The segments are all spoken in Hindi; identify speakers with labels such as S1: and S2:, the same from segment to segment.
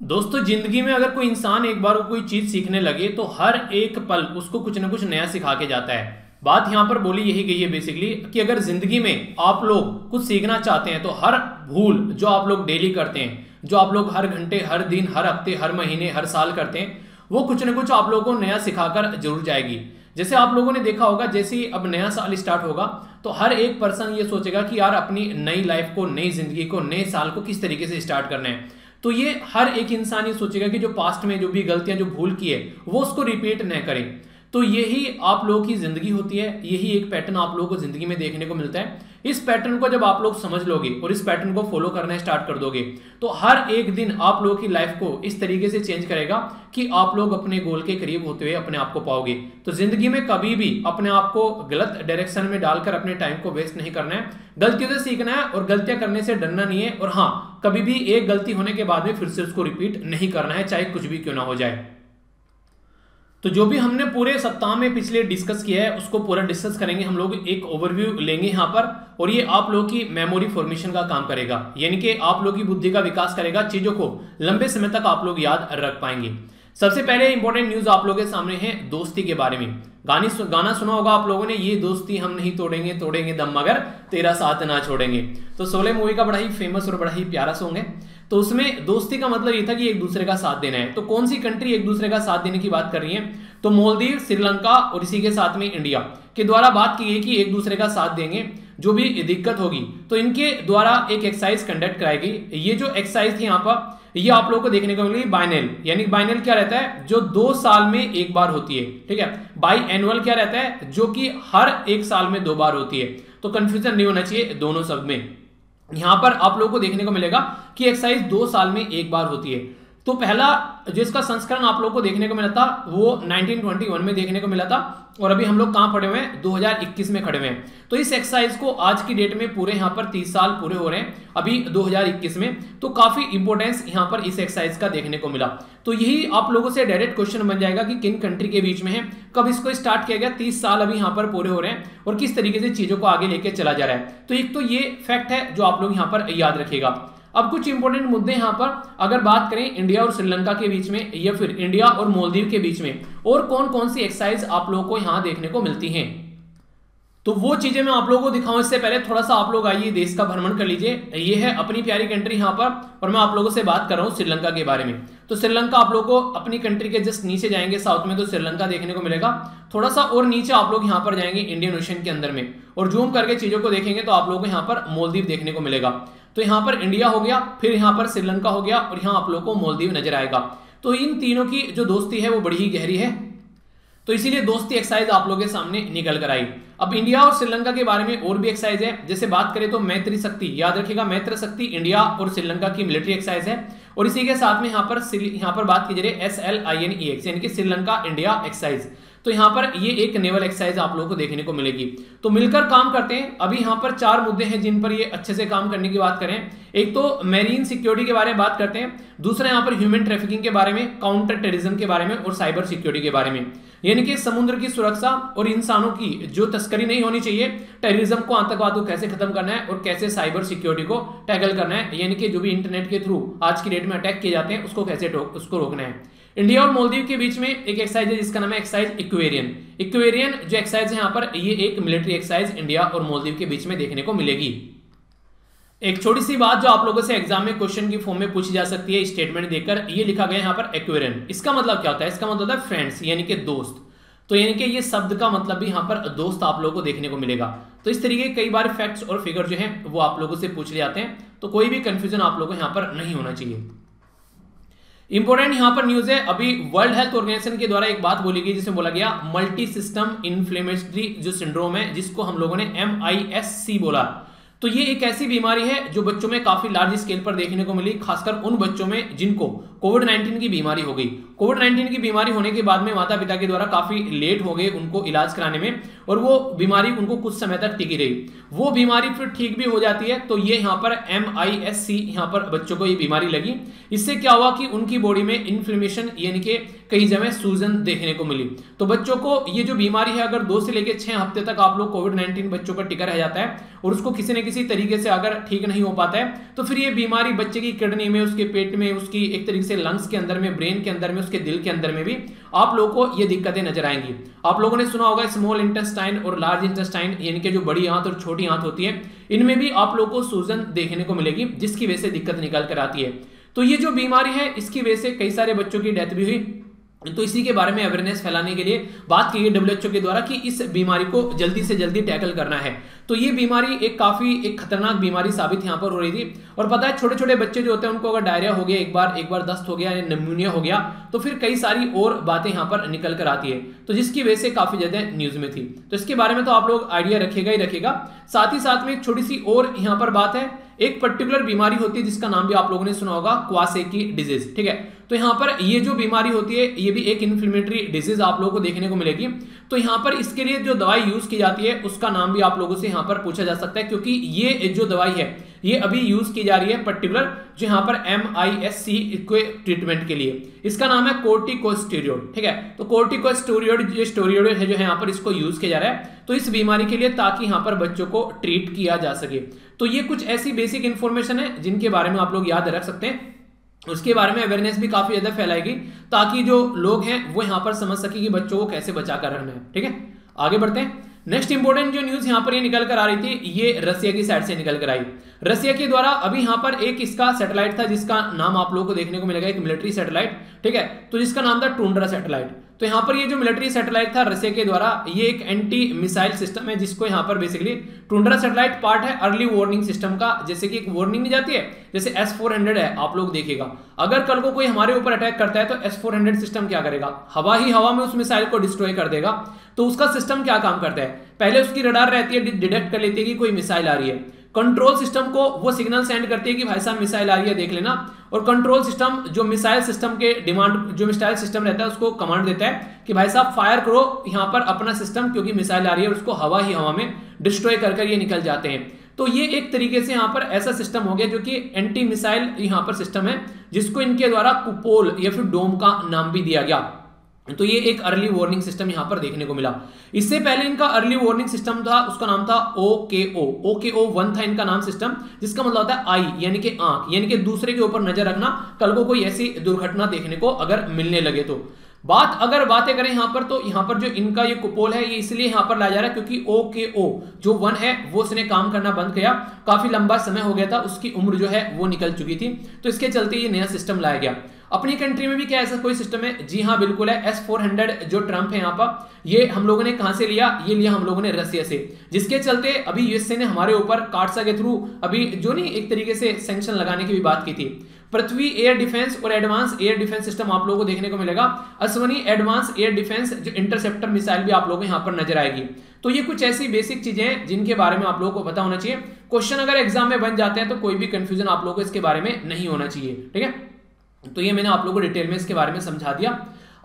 S1: दोस्तों, जिंदगी में अगर कोई इंसान एक बार कोई चीज सीखने लगे तो हर एक पल उसको कुछ ना कुछ नया सिखा के जाता है। बात यहां पर बोली यही गई है बेसिकली कि अगर जिंदगी में आप लोग कुछ सीखना चाहते हैं तो हर भूल जो आप लोग डेली करते हैं, जो आप लोग हर घंटे, हर दिन, हर हफ्ते, हर महीने, हर साल करते हैं, वो कुछ ना कुछ आप लोगों को नया सिखाकर जरूर जाएगी। जैसे आप लोगों ने देखा होगा, जैसे ही अब नया साल स्टार्ट होगा तो हर एक पर्सन ये सोचेगा कि यार अपनी नई लाइफ को, नई जिंदगी को, नए साल को किस तरीके से स्टार्ट करना है। तो ये हर एक इंसान ये सोचेगा कि जो पास्ट में जो भी गलतियां, जो भूल की है, वो उसको रिपीट न करें। तो यही आप लोगों की जिंदगी होती है, यही एक पैटर्न आप लोगों को जिंदगी में देखने को मिलता है। इस पैटर्न को जब आप लोग समझ लोगे और इस पैटर्न को फॉलो करना स्टार्ट कर दोगे तो हर एक दिन आप लोगों की लाइफ को इस तरीके से चेंज करेगा कि आप लोग अपने गोल के करीब होते हुए अपने आप को पाओगे। तो जिंदगी में कभी भी अपने आप को गलत डायरेक्शन में डालकर अपने टाइम को वेस्ट नहीं करना है, गलतियों से सीखना है और गलतियां करने से डरना नहीं है। और हाँ, कभी भी एक गलती होने के बाद में फिर से उसको रिपीट नहीं करना है, चाहे कुछ भी क्यों ना हो जाए। तो जो भी हमने पूरे सप्ताह में पिछले डिस्कस किया है उसको पूरा डिस्कस करेंगे हम लोग, एक ओवरव्यू लेंगे यहाँ पर, और ये आप लोगों की मेमोरी फॉर्मेशन का काम करेगा, यानी कि आप लोगों की बुद्धि का विकास करेगा, चीजों को लंबे समय तक आप लोग याद रख पाएंगे। सबसे पहले इंपॉर्टेंट न्यूज आप लोगों के सामने है दोस्ती के बारे में। गाना सुना होगा आप लोगों ने, ये दोस्ती हम नहीं तोड़ेंगे, तोड़ेंगे दम मगर तेरा साथ ना छोड़ेंगे। तो शोले मूवी का बड़ा ही फेमस और बड़ा ही प्यारा सॉन्ग है। तो उसमें दोस्ती का मतलब ये था कि एक दूसरे का साथ देना है। तो कौन सी कंट्री एक दूसरे का साथ देने की बात कर रही है? तो मालदीव, श्रीलंका और इसी के साथ में इंडिया के द्वारा बात की गई कि एक दूसरे का साथ देंगे, जो भी दिक्कत होगी तो इनके द्वारा एक एक्सरसाइज कंडक्ट कराई गई। ये जो एक्सरसाइज थी यहाँ पर, ये आप लोगों को देखने को मिली बाइनल, यानी बाइनल क्या रहता है? जो 2 साल में एक बार होती है, ठीक है। बाई एनुअल क्या रहता है? जो कि हर 1 साल में 2 बार होती है। तो कंफ्यूजन नहीं होना चाहिए दोनों शब्द में। यहां पर आप लोगों को देखने को मिलेगा कि एक्सरसाइज 2 साल में एक बार होती है। तो पहला जो इसका संस्करण आप लोगों को देखने को मिला था वो 1921 में देखने को मिला था, और अभी हम लोग कहां खड़े हुए हैं? 2021 में खड़े हुए हैं। तो इस एक्सरसाइज को आज की डेट में पूरे यहां पर 30 साल पूरे हो रहे हैं अभी 2021 में। तो काफी इंपोर्टेंस यहां पर इस एक्सरसाइज का देखने को मिला। तो यही आप लोगों से डायरेक्ट क्वेश्चन बन जाएगा कि किन कंट्री के बीच में है, कब इसको स्टार्ट किया गया, 30 साल अभी यहां पर पूरे हो रहे हैं, और किस तरीके से चीजों को आगे लेके चला जा रहा है। तो एक तो ये फैक्ट है जो आप लोग यहां पर याद रखिएगा। अब कुछ इंपॉर्टेंट मुद्दे यहां पर अगर बात करें इंडिया और श्रीलंका के बीच में, या फिर इंडिया और मालदीव के बीच में और कौन कौन सी एक्सरसाइज आप लोगों को यहां देखने को मिलती हैं, तो वो चीजें मैं आप लोगों को दिखाऊं इससे पहले थोड़ा सा आप लोग आइए देश का भ्रमण कर लीजिए। ये है अपनी प्यारी कंट्री यहां पर, और मैं आप लोगों से बात कर रहा हूं श्रीलंका के बारे में। तो श्रीलंका आप लोगों को अपनी कंट्री के जस्ट नीचे जाएंगे साउथ में तो श्रीलंका देखने को मिलेगा। थोड़ा सा और नीचे आप लोग यहां पर जाएंगे इंडियन ओशन के अंदर में, और जूम करके चीजों को देखेंगे तो आप लोगों को यहां पर मालदीव देखने को मिलेगा। तो यहां पर इंडिया हो गया, फिर यहां पर श्रीलंका हो गया, और यहां आप लोगों को मालदीव नजर आएगा। तो इन तीनों की जो दोस्ती है वो बड़ी ही गहरी है, तो इसीलिए दोस्ती एक्सरसाइज आप लोगों के सामने निकल कर आई। अब इंडिया और श्रीलंका के बारे में और भी एक्सरसाइज है, जैसे बात करें तो मैत्री शक्ति, याद रखिएगा मैत्री शक्ति इंडिया और श्रीलंका की मिलिट्री एक्सरसाइज है। और इसी के साथ में यहां पर बात की जाए SLINEX यानी कि श्रीलंका इंडिया एक्सरसाइज। तो यहां पर ये एक नेवल एक्सरसाइज आप लोगों को देखने को मिलेगी। तो मिलकर काम करते हैं। अभी यहां पर 4 मुद्दे हैं जिन पर ये अच्छे से काम करने की बात करें। एक तो मैरीन सिक्योरिटी के बारे में बात करते हैं, दूसरा यहां पर ह्यूमन ट्रैफिकिंग के बारे में, काउंटर टेररिज्म के बारे में, और साइबर सिक्योरिटी के बारे में, यानी कि समुद्र की सुरक्षा और इंसानों की जो तस्करी नहीं होनी चाहिए, टेररिज्म को, आतंकवाद को कैसे खत्म करना है, और कैसे साइबर सिक्योरिटी को टैकल करना है, यानी कि जो भी इंटरनेट के थ्रू आज की डेट में अटैक किए जाते हैं उसको कैसे उसको रोकना है। इंडिया और मालदीव के बीच में एक एक्सरसाइज है जिसका नाम है एक्सरसाइज इक्वेरियन। इक्वेरियन जो एक्सरसाइज है यहाँ पर, ये एक मिलिट्री एक्सरसाइज इंडिया और मालदीव के बीच में देखने को मिलेगी। एक छोटी सी बात जो आप लोगों से एग्जाम में क्वेश्चन की फॉर्म में पूछी जा सकती है स्टेटमेंट देकर, ये लिखा गया यहाँ पर एक्वेरियन। इसका मतलब क्या होता है? इसका मतलब होता है फ्रेंड्स, यानी कि दोस्त। तो यानी कि ये शब्द का मतलब भी यहाँ पर दोस्त आप लोगों को देखने को मिलेगा। तो इस तरीके कई बार फैक्ट्स और फिगर जो है वो आप लोगों से पूछ ले जाते हैं, तो कोई भी कंफ्यूजन आप लोगों को यहाँ पर नहीं होना चाहिए। इंपॉर्टेंट यहां पर न्यूज है, अभी वर्ल्ड हेल्थ ऑर्गेनाइजेशन के द्वारा एक बात बोली गई जिसमें बोला गया मल्टी सिस्टम इन्फ्लेमेटरी जो सिंड्रोम है, जिसको हम लोगों ने MIS-C बोला। तो ये एक ऐसी बीमारी है जो बच्चों में काफी लार्ज स्केल पर देखने को मिली, खासकर उन बच्चों में जिनको कोविड-19 की बीमारी हो गई। कोविड-19 की बीमारी होने के बाद में माता पिता के द्वारा काफी लेट हो गए उनको इलाज कराने में, और वो बीमारी उनको कुछ समय तक टिकी रही। वो बीमारी फिर ठीक भी हो जाती है। तो ये यहाँ पर MIS-C यहाँ पर बच्चों को ये बीमारी लगी। इससे क्या हुआ कि उनकी बॉडी में इन्फ्लेमेशन यानी कि कई जगह सूजन देखने को मिली। तो बच्चों को ये जो बीमारी है, अगर 2 से लेकर 6 हफ्ते तक आप लोग कोविड-19 बच्चों का टिका रह जाता है और उसको किसी न किसी तरीके से अगर ठीक नहीं हो पाता है, तो फिर ये बीमारी बच्चे की किडनी में, उसके पेट में, उसकी एक तरीके से लंग्स के अंदर में, ब्रेन के अंदर में, उसके दिल के अंदर में भी आप लोगों को ये दिक्कतें नजर आएंगी। आप लोगों ने सुना होगा स्मॉल इंटेस्टाइन और लार्ज इंटेस्टाइन यानी कि जो बड़ी आंत और छोटी आंत होती है, इनमें भी आप लोगों को सूजन देखने को मिलेगी, जिसकी वजह से दिक्कत निकल कर आती है। तो ये जो बीमारी है, इसकी वजह से कई सारे बच्चों की डेथ भी हुई। तो इसी के बारे में अवेयरनेस फैलाने के लिए बात की गई WHO के द्वारा कि इस बीमारी को जल्दी से जल्दी टैकल करना है। तो ये बीमारी एक खतरनाक बीमारी साबित यहाँ पर हो रही थी। और पता है, छोटे छोटे बच्चे जो होते हैं उनको अगर डायरिया हो गया, एक बार दस्त हो गया या निमोनिया हो गया, तो फिर कई सारी और बातें यहाँ पर निकल कर आती है। तो जिसकी वजह से काफी ज्यादा न्यूज में थी। तो इसके बारे में तो आप लोग आइडिया रखेगा ही रखेगा। साथ ही साथ में एक छोटी सी और यहाँ पर बात है, एक पर्टिकुलर बीमारी होती है जिसका नाम भी आप लोगों ने सुना होगा, क्वासेकी डिजीज। ठीक है, तो यहाँ पर ये जो बीमारी होती है, ये भी एक इन्फ्लेमेटरी डिजीज आप लोगों को देखने को मिलेगी। तो यहाँ पर इसके लिए जो दवाई यूज की जाती है, उसका नाम भी आप लोगों से यहाँ पर पूछा जा सकता है, क्योंकि ये जो दवाई है ये अभी यूज की जा रही है पर्टिकुलर जो यहाँ पर MIS-C के ट्रीटमेंट के लिए। इसका नाम है कोर्टिकोस्टेरॉइड। ठीक है, तो कोर्टिकोस्टेरॉइड जो स्टेरॉइड है जो है यहाँ पर इसको यूज किया जा रहा है, तो इस बीमारी के लिए, ताकि यहाँ पर बच्चों को ट्रीट किया जा सके। तो ये कुछ ऐसी बेसिक इंफॉर्मेशन है जिनके बारे में आप लोग याद रख सकते हैं। उसके बारे में अवेयरनेस भी काफी ज्यादा फैलाएगी, ताकि जो लोग हैं वो यहाँ पर समझ सके कि बच्चों को कैसे बचा कर रखना है। ठीक है, आगे बढ़ते हैं। नेक्स्ट इंपोर्टेंट जो न्यूज यहाँ पर ये निकल कर आ रही थी, ये रसिया की साइड से निकल कर आई। रसिया के द्वारा अभी यहाँ पर एक इसका सैटेलाइट था जिसका नाम आप लोगों को देखने को मिलेगा, एक मिलिट्री सैटेलाइट। ठीक है, तो जिसका नाम था टुंड्रा सैटेलाइट। तो यहाँ पर ये जो मिलिट्री सैटेलाइट था रसिया के द्वारा, ये एक एंटी मिसाइल सिस्टम है, जिसको यहाँ पर बेसिकली टुंड्रा सैटेलाइट पार्ट है अर्ली वार्निंग सिस्टम का। जैसे कि एक वार्निंग नहीं जाती है, जैसे S-400 है, आप लोग देखिएगा, अगर कल को कोई हमारे ऊपर अटैक करता है तो S-400 सिस्टम क्या करेगा, हवा में उस मिसाइल को डिस्ट्रॉय कर देगा। तो उसका सिस्टम क्या काम करता है, पहले उसकी रडार रहती है, डिटेक्ट कर लेती है कि कोई मिसाइल आ रही है। कंट्रोल सिस्टम को वो सिग्नल सेंड करती है कि भाई साहब मिसाइल आ रही है, देख लेना। और कंट्रोल सिस्टम जो मिसाइल सिस्टम के जो मिसाइल सिस्टम रहता है उसको कमांड देता है कि भाई साहब फायर करो यहाँ पर अपना सिस्टम, क्योंकि मिसाइल आ रही है, और उसको हवा में डिस्ट्रॉय कर ये निकल जाते हैं। तो ये एक तरीके से यहाँ पर ऐसा सिस्टम हो गया जो कि एंटी मिसाइल यहाँ पर सिस्टम है, जिसको इनके द्वारा कुपोल या फिर डोम का नाम भी दिया गया। तो ये एक अर्ली वार्निंग सिस्टम यहां पर देखने को मिला। इससे पहले इनका अर्ली वार्निंग सिस्टम था, उसका नाम था OKO-1 था इनका नाम सिस्टम, जिसका मतलब होता है आई यानी कि आंख, यानी कि दूसरे के ऊपर नजर रखना, कल को कोई ऐसी दुर्घटना देखने को अगर मिलने लगे तो। बातें करें यहां पर, तो यहां पर जो इनका ये कुपोल है ये इसलिए यहां पर लाया जा रहा है क्योंकि OKO जो 1 है वो उसने काम करना बंद किया, काफी लंबा समय हो गया था, उसकी उम्र जो है वो निकल चुकी थी। तो इसके चलते ये नया सिस्टम लाया गया। अपनी कंट्री में भी क्या ऐसा कोई सिस्टम है? जी हाँ बिल्कुल है। S-400 जो ट्रम्प है यहाँ पर, ये हम लोगों ने कहां से लिया? ये लिया हम लोगों ने रसिया से, जिसके चलते अभी यूएसए ने हमारे ऊपर कार्डसा के थ्रू अभी जो नहीं एक तरीके से सैंक्शन लगाने की भी बात की थी। पृथ्वी एयर डिफेंस और एडवांस एयर डिफेंस सिस्टम आप लोगों को देखने को मिलेगा। अश्वनी एडवांस एयर डिफेंस जो इंटरसेप्टर मिसाइल भी आप लोगों को यहाँ पर नजर आएगी। तो ये कुछ ऐसी बेसिक चीजें हैं जिनके बारे में आप लोगों को पता होना चाहिए। क्वेश्चन अगर एग्जाम में बन जाते हैं तो कोई भी कंफ्यूजन आप लोगों को इसके बारे में नहीं होना चाहिए, ठीक है। तो ये मैंने आप लोगों को डिटेल में इसके बारे में समझा दिया।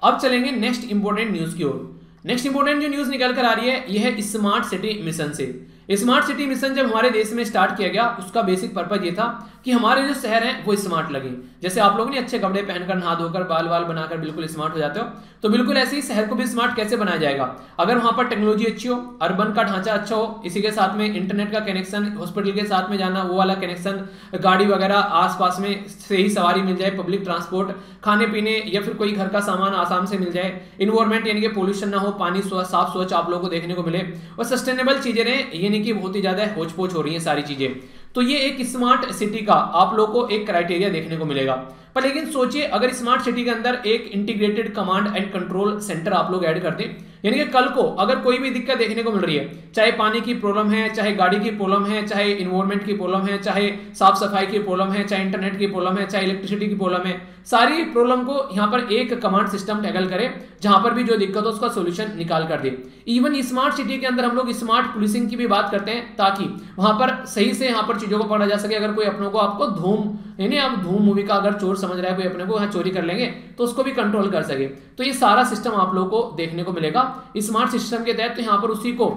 S1: अब चलेंगे नेक्स्ट इंपोर्टेंट न्यूज की ओर। नेक्स्ट इंपोर्टेंट जो न्यूज निकल कर आ रही है यह है स्मार्ट सिटी मिशन से। स्मार्ट सिटी मिशन जब हमारे देश में स्टार्ट किया गया, उसका बेसिक पर्पज ये था कि हमारे जो शहर हैं वो स्मार्ट लगे। जैसे आप लोग ने अच्छे कपड़े पहनकर नहा धोकर बाल वाल बनाकर बिल्कुल स्मार्ट हो जाते हो, तो बिल्कुल ऐसे ही शहर को भी स्मार्ट कैसे बनाया जाएगा? अगर वहां पर टेक्नोलॉजी अच्छी हो, अर्बन का ढांचा अच्छा हो, इसी के साथ में इंटरनेट का कनेक्शन, हॉस्पिटल के साथ में जाना वो वाला कनेक्शन, गाड़ी वगैरह आसपास में से ही सवारी मिल जाए, पब्लिक ट्रांसपोर्ट, खाने पीने या फिर कोई घर का सामान आसाम से मिल जाए, इन्वायरमेंट यानी कि पोल्यूशन ना हो, पानी साफ स्वच्छ आप लोगों को देखने को मिले, और सस्टेनेबल चीजें रहे, यानी कि बहुत ही ज्यादा होच पोच हो रही है सारी चीजें। तो ये एक स्मार्ट सिटी का आप लोगों को एक क्राइटेरिया देखने को मिलेगा। पर लेकिन सोचिए अगर स्मार्ट सिटी के अंदर एक integrated command and control centre आप लोग ऐड करते, यानी कि कल को अगर कोई भी दिक्कत देखने को मिल रही है, चाहे पानी की प्रॉब्लम है, चाहे गाड़ी की प्रॉब्लम है, चाहे इन्वायरमेंट की प्रॉब्लम है, चाहे साफ सफाई की प्रॉब्लम है, चाहे इंटरनेट की प्रॉब्लम है, चाहे इलेक्ट्रिसिटी की प्रॉब्लम है, सारी प्रॉब्लम को यहाँ पर एक कमांड सिस्टम टैकल करे, जहां पर भी जो दिक्कत हो उसका सोल्यूशन निकाल कर दे। इवन स्मार्ट सिटी के अंदर हम लोग स्मार्ट पुलिसिंग की भी बात करते हैं, ताकि वहां पर सही से यहाँ पर चीजों को पकड़ा जा सके। अगर कोई अपनों को आपको धूम यानी अब धूम मूवी का अगर चोर समझ रहा है कोई अपने को, यहाँ चोरी कर लेंगे तो उसको भी कंट्रोल कर सके। तो ये सारा सिस्टम आप लोगों को देखने को मिलेगा स्मार्ट सिस्टम के तहत। तो यहाँ पर उसी को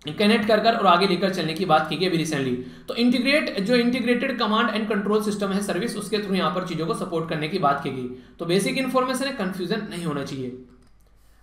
S1: कनेक्ट कर और आगे लेकर चलने की बात की गई अभी रिसेंटली। तो integrated command and control system है सर्विस, उसके थ्रू यहाँ पर चीजों को सपोर्ट करने की बात की गई। तो बेसिक इन्फॉर्मेशन है, कंफ्यूजन नहीं होना चाहिए।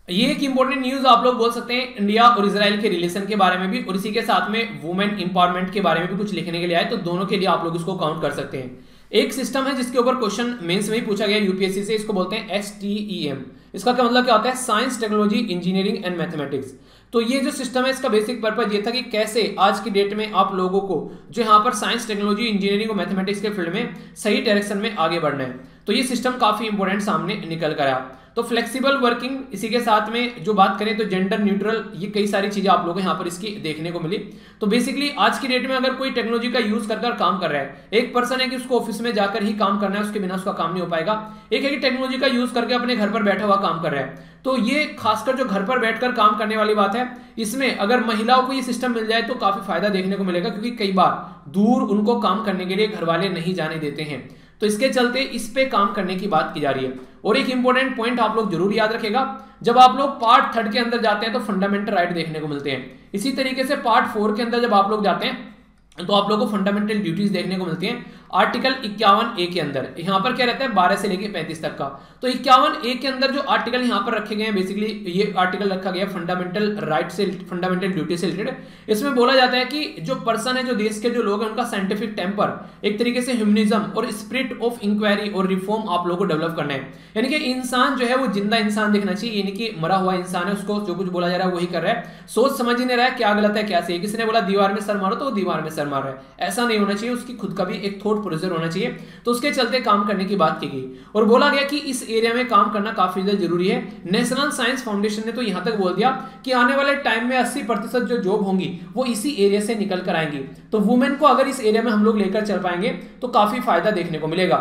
S1: ये एक इंपॉर्टेंट न्यूज आप लोग बोल सकते हैं इंडिया और इजराइल के रिलेशन के बारे में भी, और इसी के साथ में वुमेन इंपावरमेंट के बारे में भी कुछ लिखने के लिए आए, तो दोनों के लिए आप लोग इसको काउंट कर सकते हैं। एक सिस्टम है जिसके ऊपर क्वेश्चन मेंस में ही पूछा गया यूपीएससी से, इसको बोलते हैं STEM। इसका क्या मतलब क्या होता है? Science, technology, engineering and mathematics. तो ये जो सिस्टम है इसका बेसिक पर्पज ये था कि कैसे आज की डेट में आप लोगों को जो यहाँ पर साइंस, टेक्नोलॉजी, इंजीनियरिंग और मैथमेटिक्स के फील्ड में सही डायरेक्शन में आगे बढ़ना है। तो ये सिस्टम काफी इंपॉर्टेंट सामने निकल कर आया। तो फ्लेक्सिबल वर्किंग, इसी के साथ में जो बात करें तो जेंडर न्यूट्रल, ये कई सारी चीजें आप लोगों को यहाँ पर इसकी देखने को मिली। तो बेसिकली आज की डेट में अगर कोई टेक्नोलॉजी का यूज कर काम कर रहा है, एक पर्सन है कि उसको ऑफिस में जाकर ही काम करना है, उसके बिना उसका काम नहीं हो पाएगा। एक है कि टेक्नोलॉजी का यूज करके अपने घर पर बैठा हुआ काम कर रहा है। तो ये खासकर जो घर पर बैठकर काम करने वाली बात है, इसमें अगर महिलाओं को ये सिस्टम मिल जाए तो काफी फायदा देखने को मिलेगा, क्योंकि कई बार दूर उनको काम करने के लिए घर वाले नहीं जाने देते हैं। तो इसके चलते इस पे काम करने की बात की जा रही है। और एक इंपॉर्टेंट पॉइंट आप लोग जरूर याद रखेगा, जब आप लोग पार्ट 3 के अंदर जाते हैं तो फंडामेंटल राइट देखने को मिलते हैं। इसी तरीके से पार्ट 4 के अंदर जब आप लोग जाते हैं तो आप लोगों को फंडामेंटल ड्यूटीज देखने को मिलती हैं। आर्टिकल 51A के अंदर यहाँ पर क्या रहता है 12 से लेकर 35 तक का। तो 51A के अंदर जो आर्टिकल यहाँ पर रखे गए हैं, बेसिकली ये आर्टिकल रखा गया फंडामेंटल राइट से, फंडामेंटल ड्यूटी से रिलेटेड। इसमें बोला जाता है कि जो पर्सन है, जो देश के जो लोग हैं, उनका साइंटिफिक टेम्पर, एक तरीके से ह्यूमनिज्म और स्पिरिट ऑफ इंक्वायरी और रिफॉर्म आप लोगों को डेवलप करना है। यानी कि इंसान जो है वो जिंदा इंसान दिखना चाहिए, यानी कि मरा हुआ इंसान है, उसको जो कुछ बोला जा रहा है वही कर रहा है, सोच समझ ही नहीं रहा है क्या गलत है क्या सही। किसी ने बोला दीवार में सर मारो तो वो दीवार में सर मार रहा है, ऐसा नहीं होना चाहिए। उसकी खुद का भी एक थॉट प्रोसेस होना चाहिए। तो उसके चलते काम करने की बात की गई और बोला गया कि इस एरिया में काम करना काफी ज्यादा जरूरी है। नेशनल साइंस फाउंडेशन ने तो यहां तक बोल दिया कि आने वाले टाइम में 80% जो जॉब होंगी वो इसी एरिया से निकल कर आएंगी। तो वुमेन को अगर इस एरिया में हम लोग लेकर चल पाएंगे तो काफी फायदा देखने को मिलेगा।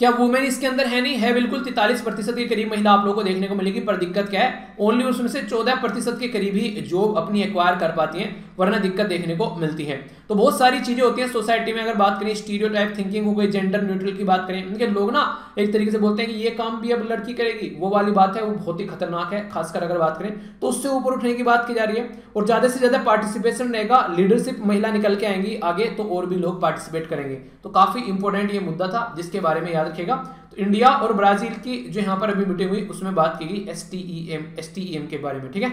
S1: क्या वुमेन इसके अंदर है? नहीं है, बिल्कुल 43% के करीब महिला आप लोगों को देखने को मिलेगी। पर दिक्कत क्या है, ओनली उसमें से 14% के करीब ही जॉब अपनी एक्वायर कर पाती हैं, वरना दिक्कत देखने को मिलती है। तो बहुत सारी चीजें होती हैं सोसाइटी में। अगर बात करें स्टीरियोटाइप थिंकिंग हो गई, जेंडर न्यूट्रल की बात करें, उनके लोग ना एक तरीके से बोलते हैं कि ये काम भी अब लड़की करेगी, वो वाली बात है, वो बहुत ही खतरनाक है। खासकर अगर बात करें तो उससे ऊपर उठने की बात की जा रही है और ज्यादा से ज्यादा पार्टिसिपेशन रहेगा, लीडरशिप महिला निकल के आएंगी आगे, तो और भी लोग पार्टिसिपेट करेंगे। तो काफी इंपॉर्टेंट ये मुद्दा था जिसके बारे में याद रखेगा। तो इंडिया और ब्राजील की जो यहाँ पर अभी मीटिंग हुई उसमें बात की गई STEM के बारे में, ठीक है।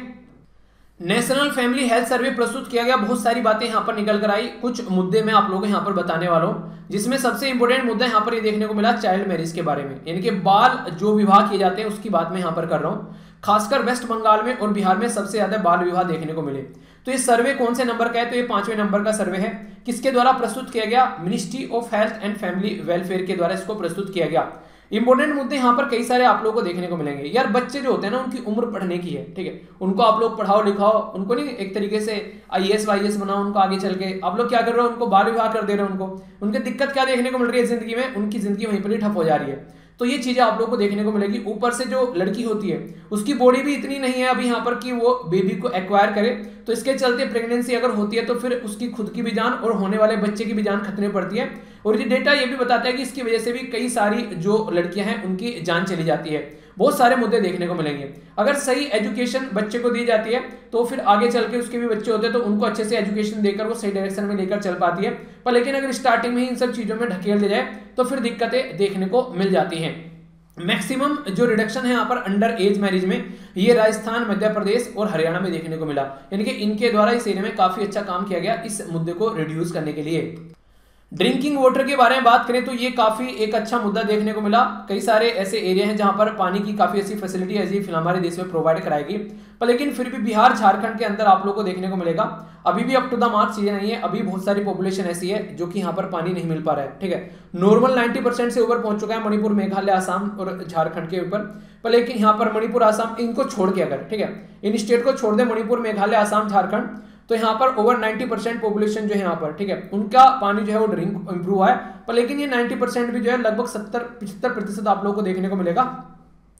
S1: नेशनल फैमिली हेल्थ सर्वे प्रस्तुत किया गया, बहुत सारी बातें यहाँ पर निकल कर आई। कुछ मुद्दे मैं आप लोगों को यहाँ पर बताने वाला हूँ, जिसमें सबसे इंपॉर्टेंट मुद्दा यहाँ पर ये देखने को मिला चाइल्ड मैरिज के बारे में, यानी कि बाल जो विवाह किए जाते हैं उसकी बात मैं यहाँ पर कर रहा हूँ। खासकर वेस्ट बंगाल में और बिहार में सबसे ज्यादा बाल विवाह देखने को मिले। तो ये सर्वे कौन से नंबर का है? तो ये 5वें नंबर का सर्वे है। किसके द्वारा प्रस्तुत किया गया? Ministry of health and family welfare के द्वारा इसको प्रस्तुत किया गया। इंपॉर्टेंट मुद्दे यहाँ पर कई सारे आप लोगों को देखने को मिलेंगे। यार बच्चे जो होते हैं ना, उनकी उम्र पढ़ने की है, ठीक है, उनको आप लोग पढ़ाओ लिखाओ, उनको नहीं एक तरीके से IAS वाईएएस बनाओ, उनको आगे चल के आप लोग क्या कर रहे हो, उनको बाल विवाह कर दे रहे हो। उनको उनकी दिक्कत क्या देखने को मिल रही है जिंदगी में, उनकी जिंदगी वहीं पर ही ठप हो जा रही है। तो ये चीजें आप लोग को देखने को मिलेगी। ऊपर से जो लड़की होती है उसकी बॉडी भी इतनी नहीं है अभी यहाँ पर कि वो बेबी को एक्वायर करे। तो इसके चलते प्रेगनेंसी अगर होती है तो फिर उसकी खुद की भी जान और होने वाले बच्चे की भी जान खतरे में पड़ती है। और ये डेटा ये भी बताता है कि इसकी वजह से भी कई सारी जो लड़कियां हैं उनकी जान चली जाती है। बहुत सारे मुद्दे देखने को मिलेंगे। अगर सही एजुकेशन बच्चे को दी जाती है तो फिर आगे चल के उसके भी बच्चे होते हैं तो उनको अच्छे से एजुकेशन देकर वो सही डायरेक्शन में लेकर चल पाती है। पर लेकिन अगर स्टार्टिंग में ही इन सब चीजों में ढकेल दिया जाए तो फिर दिक्कतें देखने को मिल जाती हैं। मैक्सिमम जो रिडक्शन है यहाँ पर अंडर एज मैरिज में, ये राजस्थान, मध्य प्रदेश और हरियाणा में देखने को मिला। यानी कि इनके द्वारा इस एरिया में काफी अच्छा काम किया गया इस मुद्दे को रिड्यूस करने के लिए। ड्रिंकिंग वाटर के बारे में बात करें तो ये काफी एक अच्छा मुद्दा देखने को मिला। कई सारे ऐसे एरिया हैं जहां पर पानी की काफी ऐसी फैसिलिटी ऐसी फिलहाल हमारे देश में प्रोवाइड कराएगी। पर लेकिन फिर भी बिहार, झारखंड के अंदर आप लोग को देखने को मिलेगा अभी भी अप टू द मार्क चीजें नहीं है। अभी बहुत सारी पॉपुलेशन ऐसी है जो कि यहाँ पर पानी नहीं मिल पा रहा है, ठीक है। नॉर्मल 90% से ऊपर पहुंच चुका है मणिपुर, मेघालय, आसाम और झारखंड के ऊपर। पर लेकिन यहाँ पर मणिपुर, आसाम इनको छोड़ के अगर, ठीक है, इन स्टेट को छोड़ दे, मणिपुर, मेघालय, आसाम, झारखंड, तो यहाँ पर ओवर 90% पॉपुलेशन जो है यहाँ पर, ठीक है, उनका पानी जो है वो ड्रिंक इंप्रूव हुआ है। पर लेकिन ये 90% भी जो है लगभग 70-75% आप लोगों को देखने को मिलेगा,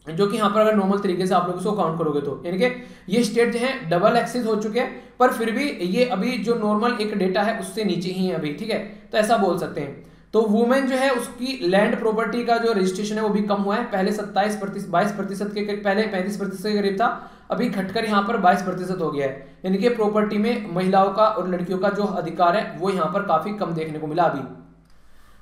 S1: जो कि यहाँ पर अगर नॉर्मल तरीके से आप लोग इसको काउंट करोगे तो, यानी कि ये स्टेट जो है डबल एक्सेस हो चुके हैं। पर फिर भी ये अभी जो नॉर्मल एक डेटा है उससे नीचे ही है अभी, ठीक है, तो ऐसा बोल सकते हैं। तो वुमेन जो है उसकी लैंड प्रॉपर्टी का जो रजिस्ट्रेशन है वो भी कम हुआ है। पहले 22% के पहले 35% के करीब था, अभी घटकर यहाँ पर 22% हो गया है। यानी कि प्रॉपर्टी में महिलाओं का और लड़कियों का जो अधिकार है वो यहाँ पर काफी कम देखने को मिला अभी।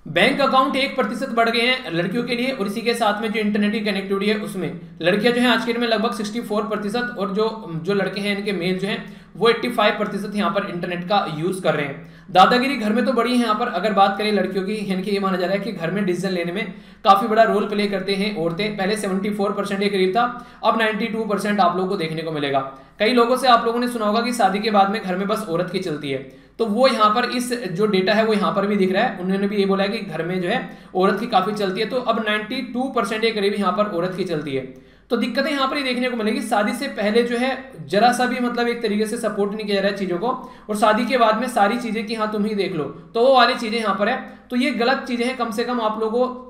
S1: बैंक अकाउंट 1% बढ़ गए हैं लड़कियों के लिए, और इसी के साथ में जो इंटरनेट की कनेक्टिविटी है उसमें लड़कियां जो है आज के डेट में लगभग 64%, और जो लड़के हैं इनके मेल जो हैं वो 85% यहाँ पर इंटरनेट का यूज कर रहे हैं। दादागिरी घर में तो बड़ी है यहाँ पर, अगर बात करें लड़कियों की, यानी कि ये माना जा रहा है कि घर में डिसीजन लेने में काफी बड़ा रोल प्ले करते हैं औरतें। पहले 74% के करीब था, अब 92% आप लोगों को देखने को मिलेगा। कई लोगों से आप लोगों ने सुना होगा कि शादी के बाद में घर में बस औरत की चलती है, तो वो यहाँ पर इस जो डेटा है वो यहाँ पर भी दिख रहा है। उन्होंने भी ये बोला है कि घर में जो है औरत की काफी चलती है, तो अब 92% के करीब यहाँ पर औरत की चलती है। तो दिक्कतें यहाँ पर ये देखने को मिलेगी। शादी से पहले जो है जरा सा भी मतलब एक तरीके से सपोर्ट नहीं किया जा रहा है चीजों को, और शादी के बाद में सारी चीजें कि हाँ तुम ही देख लो, तो वो वाली चीजें यहाँ पर है। तो ये गलत चीजें हैं, कम से कम आप लोगों को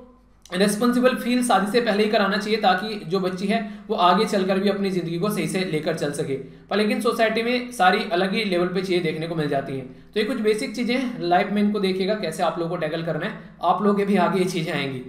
S1: रेस्पॉन्सिबल फील शादी से पहले ही कराना चाहिए, ताकि जो बच्ची है वो आगे चलकर भी अपनी जिंदगी को सही से लेकर चल सके। पर लेकिन सोसाइटी में सारी अलग ही लेवल पे चीजें देखने को मिल जाती हैं। तो ये कुछ बेसिक चीजें हैं, लाइफ में इनको देखिएगा कैसे आप लोगों को टैकल करना है, आप लोगों के भी आगे ये चीजें आएंगी।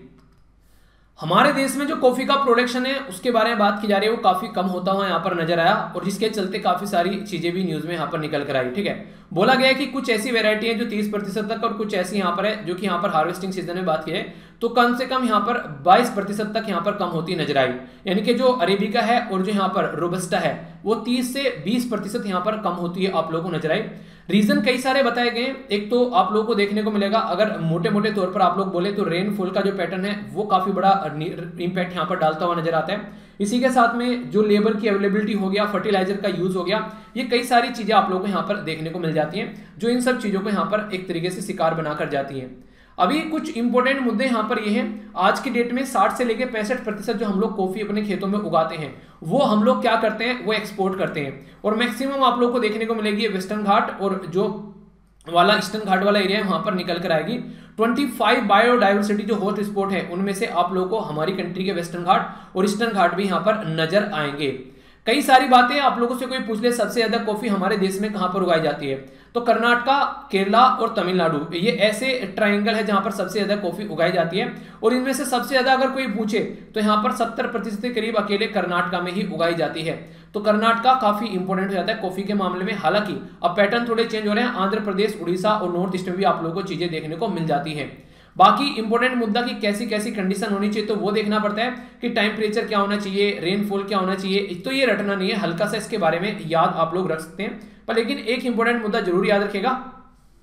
S1: हमारे देश में जो कॉफी का प्रोडक्शन है उसके बारे में बात की जा रही है, वो काफी कम होता हुआ यहाँ पर नजर आया, और जिसके चलते काफी सारी चीजें भी न्यूज में यहाँ पर निकल कर आई। ठीक है, बोला गया है कि कुछ ऐसी वेरायटी है जो 30% तक, और कुछ ऐसी यहाँ पर है जो कि यहाँ पर हार्वेस्टिंग सीजन में बात की है तो कम से कम यहाँ पर 22% तक यहाँ पर कम होती नजर आई। यानी कि जो अरेबिका है और जो यहाँ पर रोबस्टा है वो 30 से 20% यहाँ पर कम होती है आप लोगों को नजर आई। रीजन कई सारे बताए गए हैं। एक तो आप लोगों को देखने को मिलेगा, अगर मोटे मोटे तौर पर आप लोग बोले तो रेनफॉल का जो पैटर्न है वो काफी बड़ा इंपैक्ट यहाँ पर डालता हुआ नजर आता है। इसी के साथ में जो लेबर की अवेलेबिलिटी हो गया, फर्टिलाइजर का यूज हो गया, ये कई सारी चीजें आप लोगों को यहाँ पर देखने को मिल जाती हैं जो इन सब चीजों को यहाँ पर एक तरीके से शिकार बनाकर जाती हैं। अभी कुछ इंपॉर्टेंट मुद्दे यहाँ पर ये हैं, आज की डेट में 60 से लेकर 65% जो हम लोग कॉफी अपने खेतों में उगाते हैं वो हम लोग क्या करते हैं, वो एक्सपोर्ट करते हैं। और मैक्सिमम आप लोग को देखने को मिलेगी वेस्टर्न घाट और जो वाला ईस्टर्न घाट वाला एरिया है वहां पर निकल कर आएगी। 25 बायोडाइवर्सिटी जो हॉट स्पॉट है उनमें से आप लोगों को हमारी कंट्री के वेस्टर्न घाट और ईस्टर्न घाट भी यहाँ पर नजर आएंगे। कई सारी बातें आप लोगों से कोई पूछ ले सबसे ज्यादा कॉफी हमारे देश में कहां पर उगाई जाती है, तो कर्नाटका, केरला और तमिलनाडु, ये ऐसे ट्रायंगल है जहां पर सबसे ज्यादा कॉफी उगाई जाती है। और इनमें से सबसे ज्यादा अगर कोई पूछे तो यहाँ पर 70% के करीब अकेले कर्नाटका में ही उगाई जाती है। तो कर्नाटका काफी इंपॉर्टेंट हो जाता है कॉफी के मामले में। हालांकि अब पैटर्न थोड़े चेंज हो रहे हैं, आंध्र प्रदेश, उड़ीसा और नॉर्थ ईस्ट में भी आप लोगों को चीजें देखने को मिल जाती है। बाकी इंपॉर्टेंट मुद्दा कि कैसी कैसी कंडीशन होनी चाहिए तो वो देखना पड़ता है कि टेम्परेचर क्या होना चाहिए, रेनफॉल क्या होना चाहिए, तो ये रटना नहीं है, हल्का सा इसके बारे में याद आप लोग रख सकते हैं। पर लेकिन एक इंपॉर्टेंट मुद्दा जरूर याद रखेगा,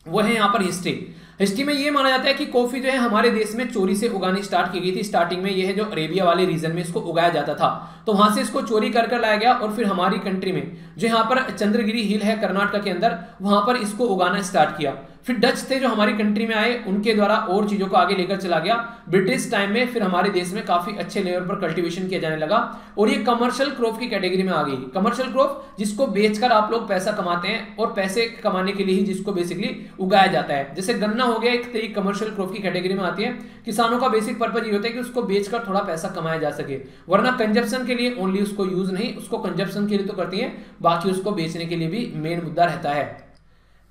S1: वो है यहाँ पर हिस्ट्री। हिस्ट्री में ये माना जाता है कि कॉफी जो है हमारे देश में चोरी से उगानी स्टार्ट की गई थी। स्टार्टिंग में ये है जो अरेबिया वाले रीजन में इसको उगाया जाता था, तो वहां से इसको चोरी कर लाया गया और फिर हमारी कंट्री में जो यहाँ पर चंद्रगिरी हिल है कर्नाटक के अंदर, वहां पर इसको उगाना स्टार्ट किया। फिर डच थे जो हमारी कंट्री में आए, उनके द्वारा और चीजों को आगे लेकर चला गया। ब्रिटिश टाइम में फिर हमारे देश में काफी अच्छे लेवल पर कल्टीवेशन किया जाने लगा और ये कमर्शियल क्रॉप की कैटेगरी में आ गई। कमर्शियल क्रॉप जिसको बेचकर आप लोग पैसा कमाते हैं और पैसे कमाने के लिए ही जिसको बेसिकली उगाया जाता है। जैसे गन्ना हो गया, एक तरीके कमर्शियल क्रॉप की कैटेगरी में आती है। किसानों का बेसिक पर्पज ये होता है कि उसको बेचकर थोड़ा पैसा कमाया जा सके, वरना कंजप्शन के लिए ओनली उसको यूज नहीं, उसको कंजप्शन के लिए तो करती है, बाकी उसको बेचने के लिए भी मेन मुद्दा रहता है।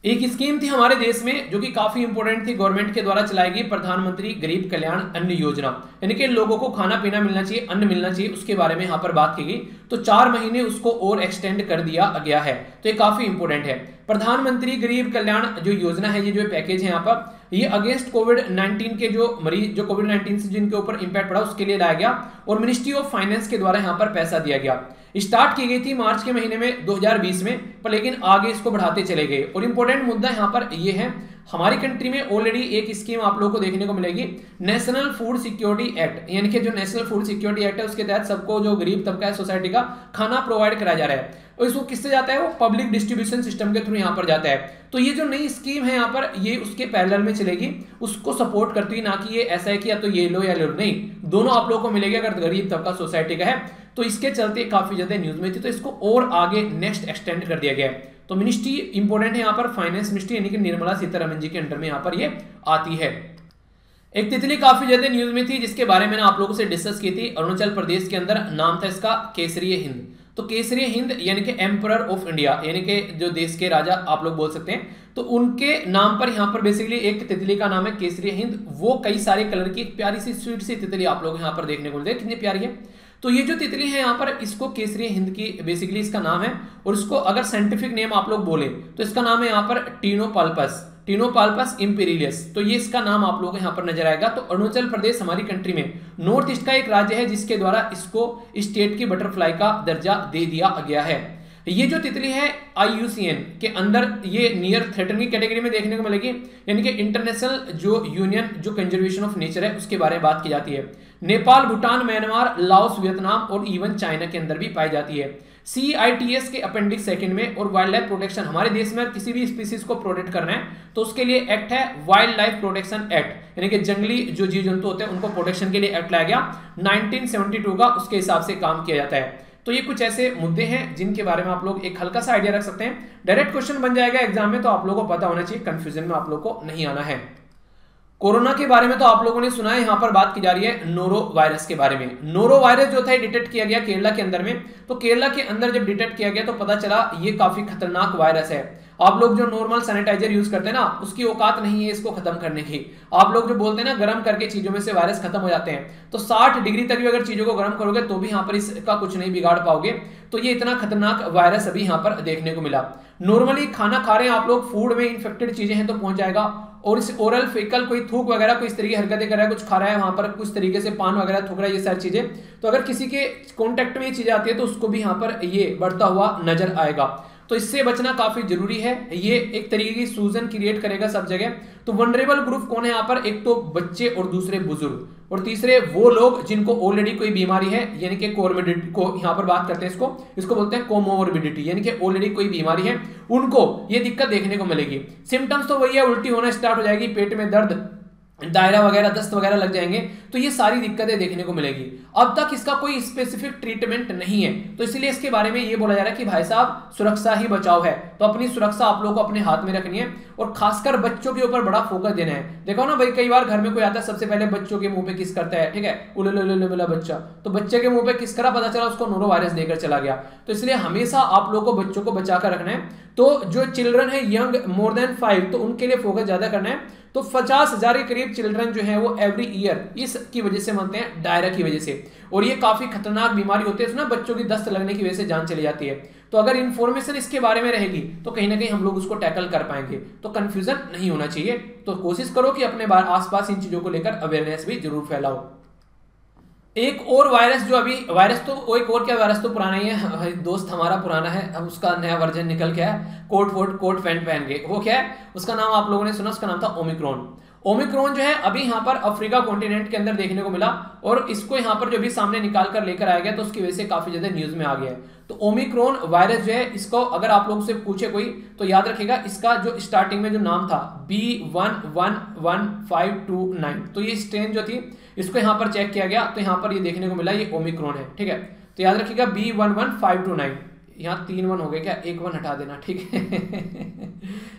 S1: एक स्कीम थी हमारे देश में जो कि काफी इंपोर्टेंट थी, गवर्नमेंट के द्वारा चलाई गई, प्रधानमंत्री गरीब कल्याण अन्न योजना, यानी कि लोगों को खाना पीना मिलना चाहिए, अन्न मिलना चाहिए, उसके बारे में यहाँ पर बात की गई। तो 4 महीने उसको और एक्सटेंड कर दिया गया है, तो ये काफी इंपोर्टेंट है। प्रधानमंत्री गरीब कल्याण जो योजना है, ये जो पैकेज है यहाँ पर, ये अगेंस्ट कोविड-19 के जो मरीज जो कोविड-19 से जिनके ऊपर इंपैक्ट पड़ा उसके लिए लाया गया और मिनिस्ट्री ऑफ फाइनेंस के द्वारा यहाँ पर पैसा दिया गया। स्टार्ट की गई थी मार्च के महीने में 2020 में, पर लेकिन आगे इसको बढ़ाते चले गए। और इंपॉर्टेंट मुद्दा यहाँ पर ये है, हमारी कंट्री में ऑलरेडी एक स्कीम आप लोगों को देखने को मिलेगी, नेशनल फूड सिक्योरिटी एक्ट, यानी कि जो नेशनल फूड सिक्योरिटी एक्ट है उसके तहत सबको जो गरीब तबका है सोसाइटी का खाना प्रोवाइड कराया जा रहा है। और इसको किससे जाता है, वो पब्लिक डिस्ट्रीब्यूशन सिस्टम के थ्रू यहाँ पर जाता है। तो ये जो नई स्कीम है यहाँ पर, ये उसके पैरेलल में चलेगी, उसको सपोर्ट करती है, ना कि ये ऐसा है कि या तो ये लो या लो, नहीं, दोनों आप लोगों को मिलेगा अगर गरीब तबका सोसाइटी का है। तो इसके चलते काफी ज्यादा न्यूज में थी, तो इसको और आगे नेक्स्ट एक्सटेंड कर दिया गया है। तो मिनिस्ट्री इंपॉर्टेंट है यहाँ पर, फाइनेंस मिनिस्ट्री यानी कि निर्मला सीतारमण जी के अंडर में यहाँ पर ये आती है। एक तितली काफी ज्यादा न्यूज में थी जिसके बारे में आप लोगों से डिस्कस की थी, अरुणाचल प्रदेश के अंदर, नाम था इसका केसरी हिंद। तो केसरी हिंद यानी कि एम्परर ऑफ इंडिया, यानी कि जो देश के राजा आप लोग बोल सकते हैं, तो उनके नाम पर यहाँ पर बेसिकली एक तितली का नाम है केसरी हिंद। वो कई सारे कलर की प्यारी सी स्वीट सी तितली आप लोग यहाँ पर देखने को मिलते हैं, कितनी प्यारी है। तो ये जो तितली है यहाँ पर, इसको केसरी हिंद की बेसिकली इसका नाम है, और इसको अगर साइंटिफिक नेम आप लोग बोले तो इसका नाम है यहाँ पर टीनोपाल्पस इंपीरियलिस। तो ये इसका नाम आप लोगों को यहाँ पर नजर आएगा। तो अरुणाचल प्रदेश हमारी कंट्री में नॉर्थ ईस्ट का एक राज्य है जिसके द्वारा इसको स्टेट की बटरफ्लाई का दर्जा दे दिया गया है। ये जो तितली है IUCN के अंदर ये नियर थ्रेटन की कैटेगरी में देखने को मिलेगी, यानी कि इंटरनेशनल जो यूनियन जो कंजर्वेशन ऑफ नेचर है उसके बारे में बात की जाती है। Nepal, Bhutan, Myanmar, Laos, Vietnam और इवन चाइना के अंदर भी पाई जाती है। CITES के अपेंडिक्स सेकंड में और वाइल्ड लाइफ प्रोटेक्शन, हमारे देश में किसी भी स्पीसीज को प्रोटेक्ट करना है तो उसके लिए एक्ट है वाइल्ड लाइफ प्रोटेक्शन एक्ट, यानी कि जंगली जो जीव जंतु होते हैं उनको प्रोटेक्शन के लिए एक्ट लाया गया 1972 का, उसके हिसाब से काम किया जाता है। तो ये कुछ ऐसे मुद्दे हैं जिनके बारे में आप लोग एक हल्का सा आइडिया रख सकते हैं। डायरेक्ट क्वेश्चन बन जाएगा एग्जाम में, तो आप लोगों को पता होना चाहिए, कंफ्यूजन में आप लोग को नहीं आना है। कोरोना के बारे में तो आप लोगों ने सुना है, यहां पर बात की जा रही है नोरो वायरस के बारे में। नोरो वायरस जो था डिटेक्ट किया गया केरला के अंदर में। तो केरला के अंदर जब डिटेक्ट किया गया तो पता चला ये काफी खतरनाक वायरस है। आप लोग जो नॉर्मल सैनिटाइजर यूज करते हैं ना, उसकी औकात नहीं है इसको खत्म करने की। आप लोग जो बोलते हैं ना गर्म करके चीजों में से वायरस खत्म हो जाते हैं, तो 60 डिग्री तक भी अगर चीजों को गर्म करोगे तो भी यहाँ पर इसका कुछ नहीं बिगाड़ पाओगे। तो ये इतना खतरनाक वायरस अभी यहाँ पर देखने को मिला। नॉर्मली खाना खा रहे हैं आप लोग, फूड में इन्फेक्टेड चीजें हैं तो पहुंच जाएगा, और इस ओरल फेकल कोई थूक वगैरह कोई इस तरीके की हरकतें कर रहा है, कुछ खा रहा है वहां पर कुछ तरीके से पान वगैरह थूक रहा है, ये सारी चीजें, तो अगर किसी के कांटेक्ट में ये चीजें आती है तो उसको भी यहाँ पर ये बढ़ता हुआ नजर आएगा। तो इससे बचना काफी जरूरी है। ये एक तरीके की सूजन क्रिएट करेगा सब जगह। तो वनरेबल ग्रुप कौन है यहाँ पर? एक तो बच्चे और दूसरे बुजुर्ग, और तीसरे वो लोग जिनको ऑलरेडी कोई बीमारी है, यानी कि कोमोर्बिडिटी को यहाँ पर बात करते हैं, इसको बोलते हैं कोमोर्बिडिटी, यानी कि ऑलरेडी कोई बीमारी है उनको ये दिक्कत देखने को मिलेगी। सिम्टम्स तो वही है, उल्टी होना स्टार्ट हो जाएगी, पेट में दर्द, डायरा वगैरह, दस्त वगैरह लग जाएंगे, तो ये सारी दिक्कतें देखने को मिलेगी। अब तक इसका कोई स्पेसिफिक ट्रीटमेंट नहीं है, तो इसलिए इसके बारे में ये बोला जा रहा है कि भाई साहब सुरक्षा ही बचाव है। तो अपनी सुरक्षा आप लोगों को अपने हाथ में रखनी है, और खासकर बच्चों के ऊपर बड़ा फोकस देना है। देखो ना भाई, कई बार घर में कोई आता है सबसे पहले बच्चों के मुंह पे किस करता है, ठीक है, उले बच्चा, तो बच्चे के मुंह पे किस करा, पता चला उसको नोरो वायरस देकर चला गया। तो इसलिए हमेशा आप लोगों को बच्चों को बचा कर रखना है। तो जो चिल्ड्रन है यंग मोर देन 5, तो उनके लिए फोकस ज्यादा करना है। तो 50,000 के करीब चिल्ड्रन जो है वो एवरी ईयर इसकी वजह से मरते हैं, डायरा की वजह से, और ये काफी खतरनाक बीमारी होती है। बच्चों की दस्त लगने की वजह से जान चली जाती है। तो अगर इंफॉर्मेशन इसके बारे में रहेगी तो कहीं ना कहीं हम लोग उसको टैकल कर पाएंगे। तो कंफ्यूजन नहीं होना चाहिए। तो कोशिश करो कि अपने आसपास इन चीजों को लेकर अवेयरनेस भी जरूर फैलाओ। एक और वायरस जो अभी वायरस तो एक और क्या वायरस तो पुराना ही है, दोस्त हमारा पुराना है, अब उसका नया वर्जन निकल के है, कोट पैंट पहन के। वो क्या है, उसका नाम आप लोगों ने सुना, उसका नाम था ओमिक्रॉन। ओमिक्रॉन जो है अभी यहाँ पर अफ्रीका कॉन्टिनेंट के अंदर देखने को मिला, और इसको यहाँ पर जो भी सामने निकाल कर लेकर आया गया, तो उसकी वजह से काफी ज्यादा न्यूज में आ गया है। तो ओमिक्रॉन वायरस जो है, इसको अगर आप लोगों से पूछे कोई तो याद रखेगा, इसका जो स्टार्टिंग में जो नाम था B1111529, तो ये स्ट्रेन जो थी इसको यहाँ पर चेक किया गया, तो यहाँ पर ये देखने को मिला ये ओमिक्रॉन है, ठीक है। तो याद रखिएगा B11529, यहाँ 3 1 हो गए क्या, 1 1 हटा देना, ठीक है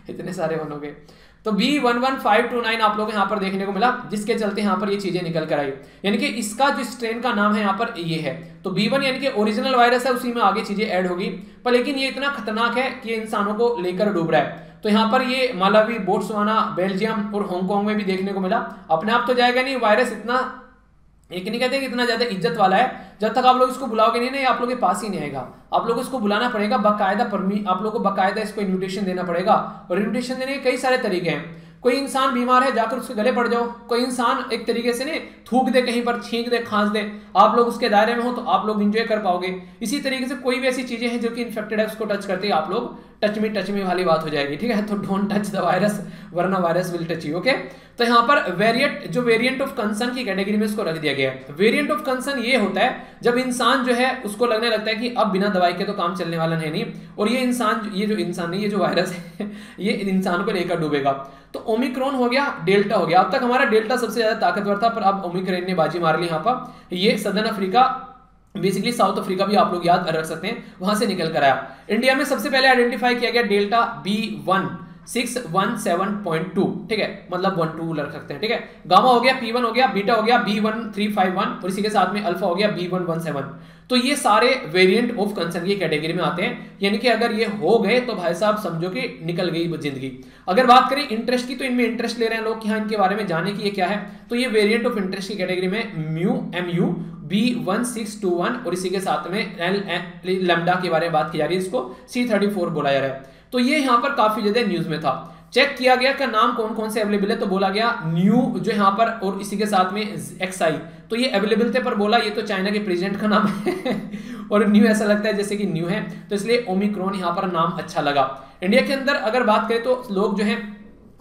S1: इतने सारे 1 हो गए। तो B11529 आप लोग यहाँ पर देखने को मिला, जिसके चलते यहाँ पर ये चीजें निकल कर आई, यानी कि इसका जो स्ट्रेन का नाम है यहाँ पर ये है। तो B1 यानी कि ओरिजिनल वायरस है, उसी में आगे चीजें ऐड होगी, पर लेकिन ये इतना खतरनाक है कि इंसानों को लेकर डूब रहा है। तो यहाँ पर ये मालावी, बोट्सवाना, बेल्जियम और हांगकांग में भी देखने को मिला। अपने आप तो जाएगा नहीं, वायरस इतना, एक नहीं कहते कि इतना ज्यादा इज्जत वाला है, जब तक आप लोग इसको बुलाओगे नहीं, आप लोग के पास ही नहीं आएगा। आप लोग इसको बुलाना पड़ेगा, बाकायदा आप लोग को बाकायदा इसको इन्विटेशन देना पड़ेगा, और इन्विटेशन देने के कई सारे तरीके हैं। कोई इंसान बीमार है, जाकर उसके गले पड़ जाओ। कोई इंसान एक तरीके से नहीं थूक दे, कहीं पर छींक दे, खांस दे, आप लोग उसके दायरे में हो तो आप लोग एंजॉय कर पाओगे। इसी तरीके से कोई भी ऐसी चीजें हैं जो कि इन्फेक्टेड है, उसको टच करते ही आप लोग टच मी वाली बात हो जाएगी, ठीक है। तो डोंट टच द वायरस, वरना virus will touch you, okay. तो यहाँ पर वेरिएंट ऑफ कंसर्न की कैटेगरी में इसको रख दिया गया है। वेरिएंट ऑफ कंसर्न ये होता है जब इंसान जो है उसको लगने लगता है कि अब बिना दवाई के तो काम चलने वाला नहीं, और ये जो वायरस है ये इंसान को लेकर डूबेगा। तो ओमिक्रॉन हो गया, डेल्टा हो गया। अब तक हमारा डेल्टा सबसे ज्यादा ताकतवर था, पर अब ओमिक्रॉन ने बाजी मार ली यहाँ पर। ये southern Africa, basically south Africa भी आप लोग याद रख सकते हैं, वहां से निकल कर आया। इंडिया में सबसे पहले आइडेंटिफाई किया गया डेल्टा B1 617.2, ठीक है, मतलब 12 रख सकते हैं, ठीक है। गामा हो गया, P1 हो गया, बीटा हो गया B1351 और इसी के साथ में अल्फा हो गया B117। तो ये सारे वेरिएंट ऑफ कंसर्न की कैटेगरी में आते हैं, यानी कि अगर ये हो गए तो भाई साहब समझो कि निकल गई जिंदगी। अगर बात करें इंटरेस्ट की, तो इनमें इंटरेस्ट ले रहे हैं लोग कि हाँ इनके बारे में जाने की ये क्या है, तो ये वेरिएंट ऑफ इंटरेस्ट की कैटेगरी में MU B1621 और इसी के साथ में लैम्डा के बारे में बात की जा रही है, इसको C34 बोला जा रहा है। तो ये यहाँ पर काफी ज्यादा न्यूज में था। चेक किया गया कि नाम कौन कौन से अवेलेबल है, तो बोला गया न्यू जो यहाँ पर और इसी के साथ में XI, तो ये अवेलेबल थे, पर बोला ये तो चाइना के प्रेसिडेंट का नाम है और न्यू ऐसा लगता है जैसे कि न्यू है, तो इसलिए ओमिक्रॉन यहाँ पर नाम अच्छा लगा। इंडिया के अंदर अगर बात करें तो लोग जो है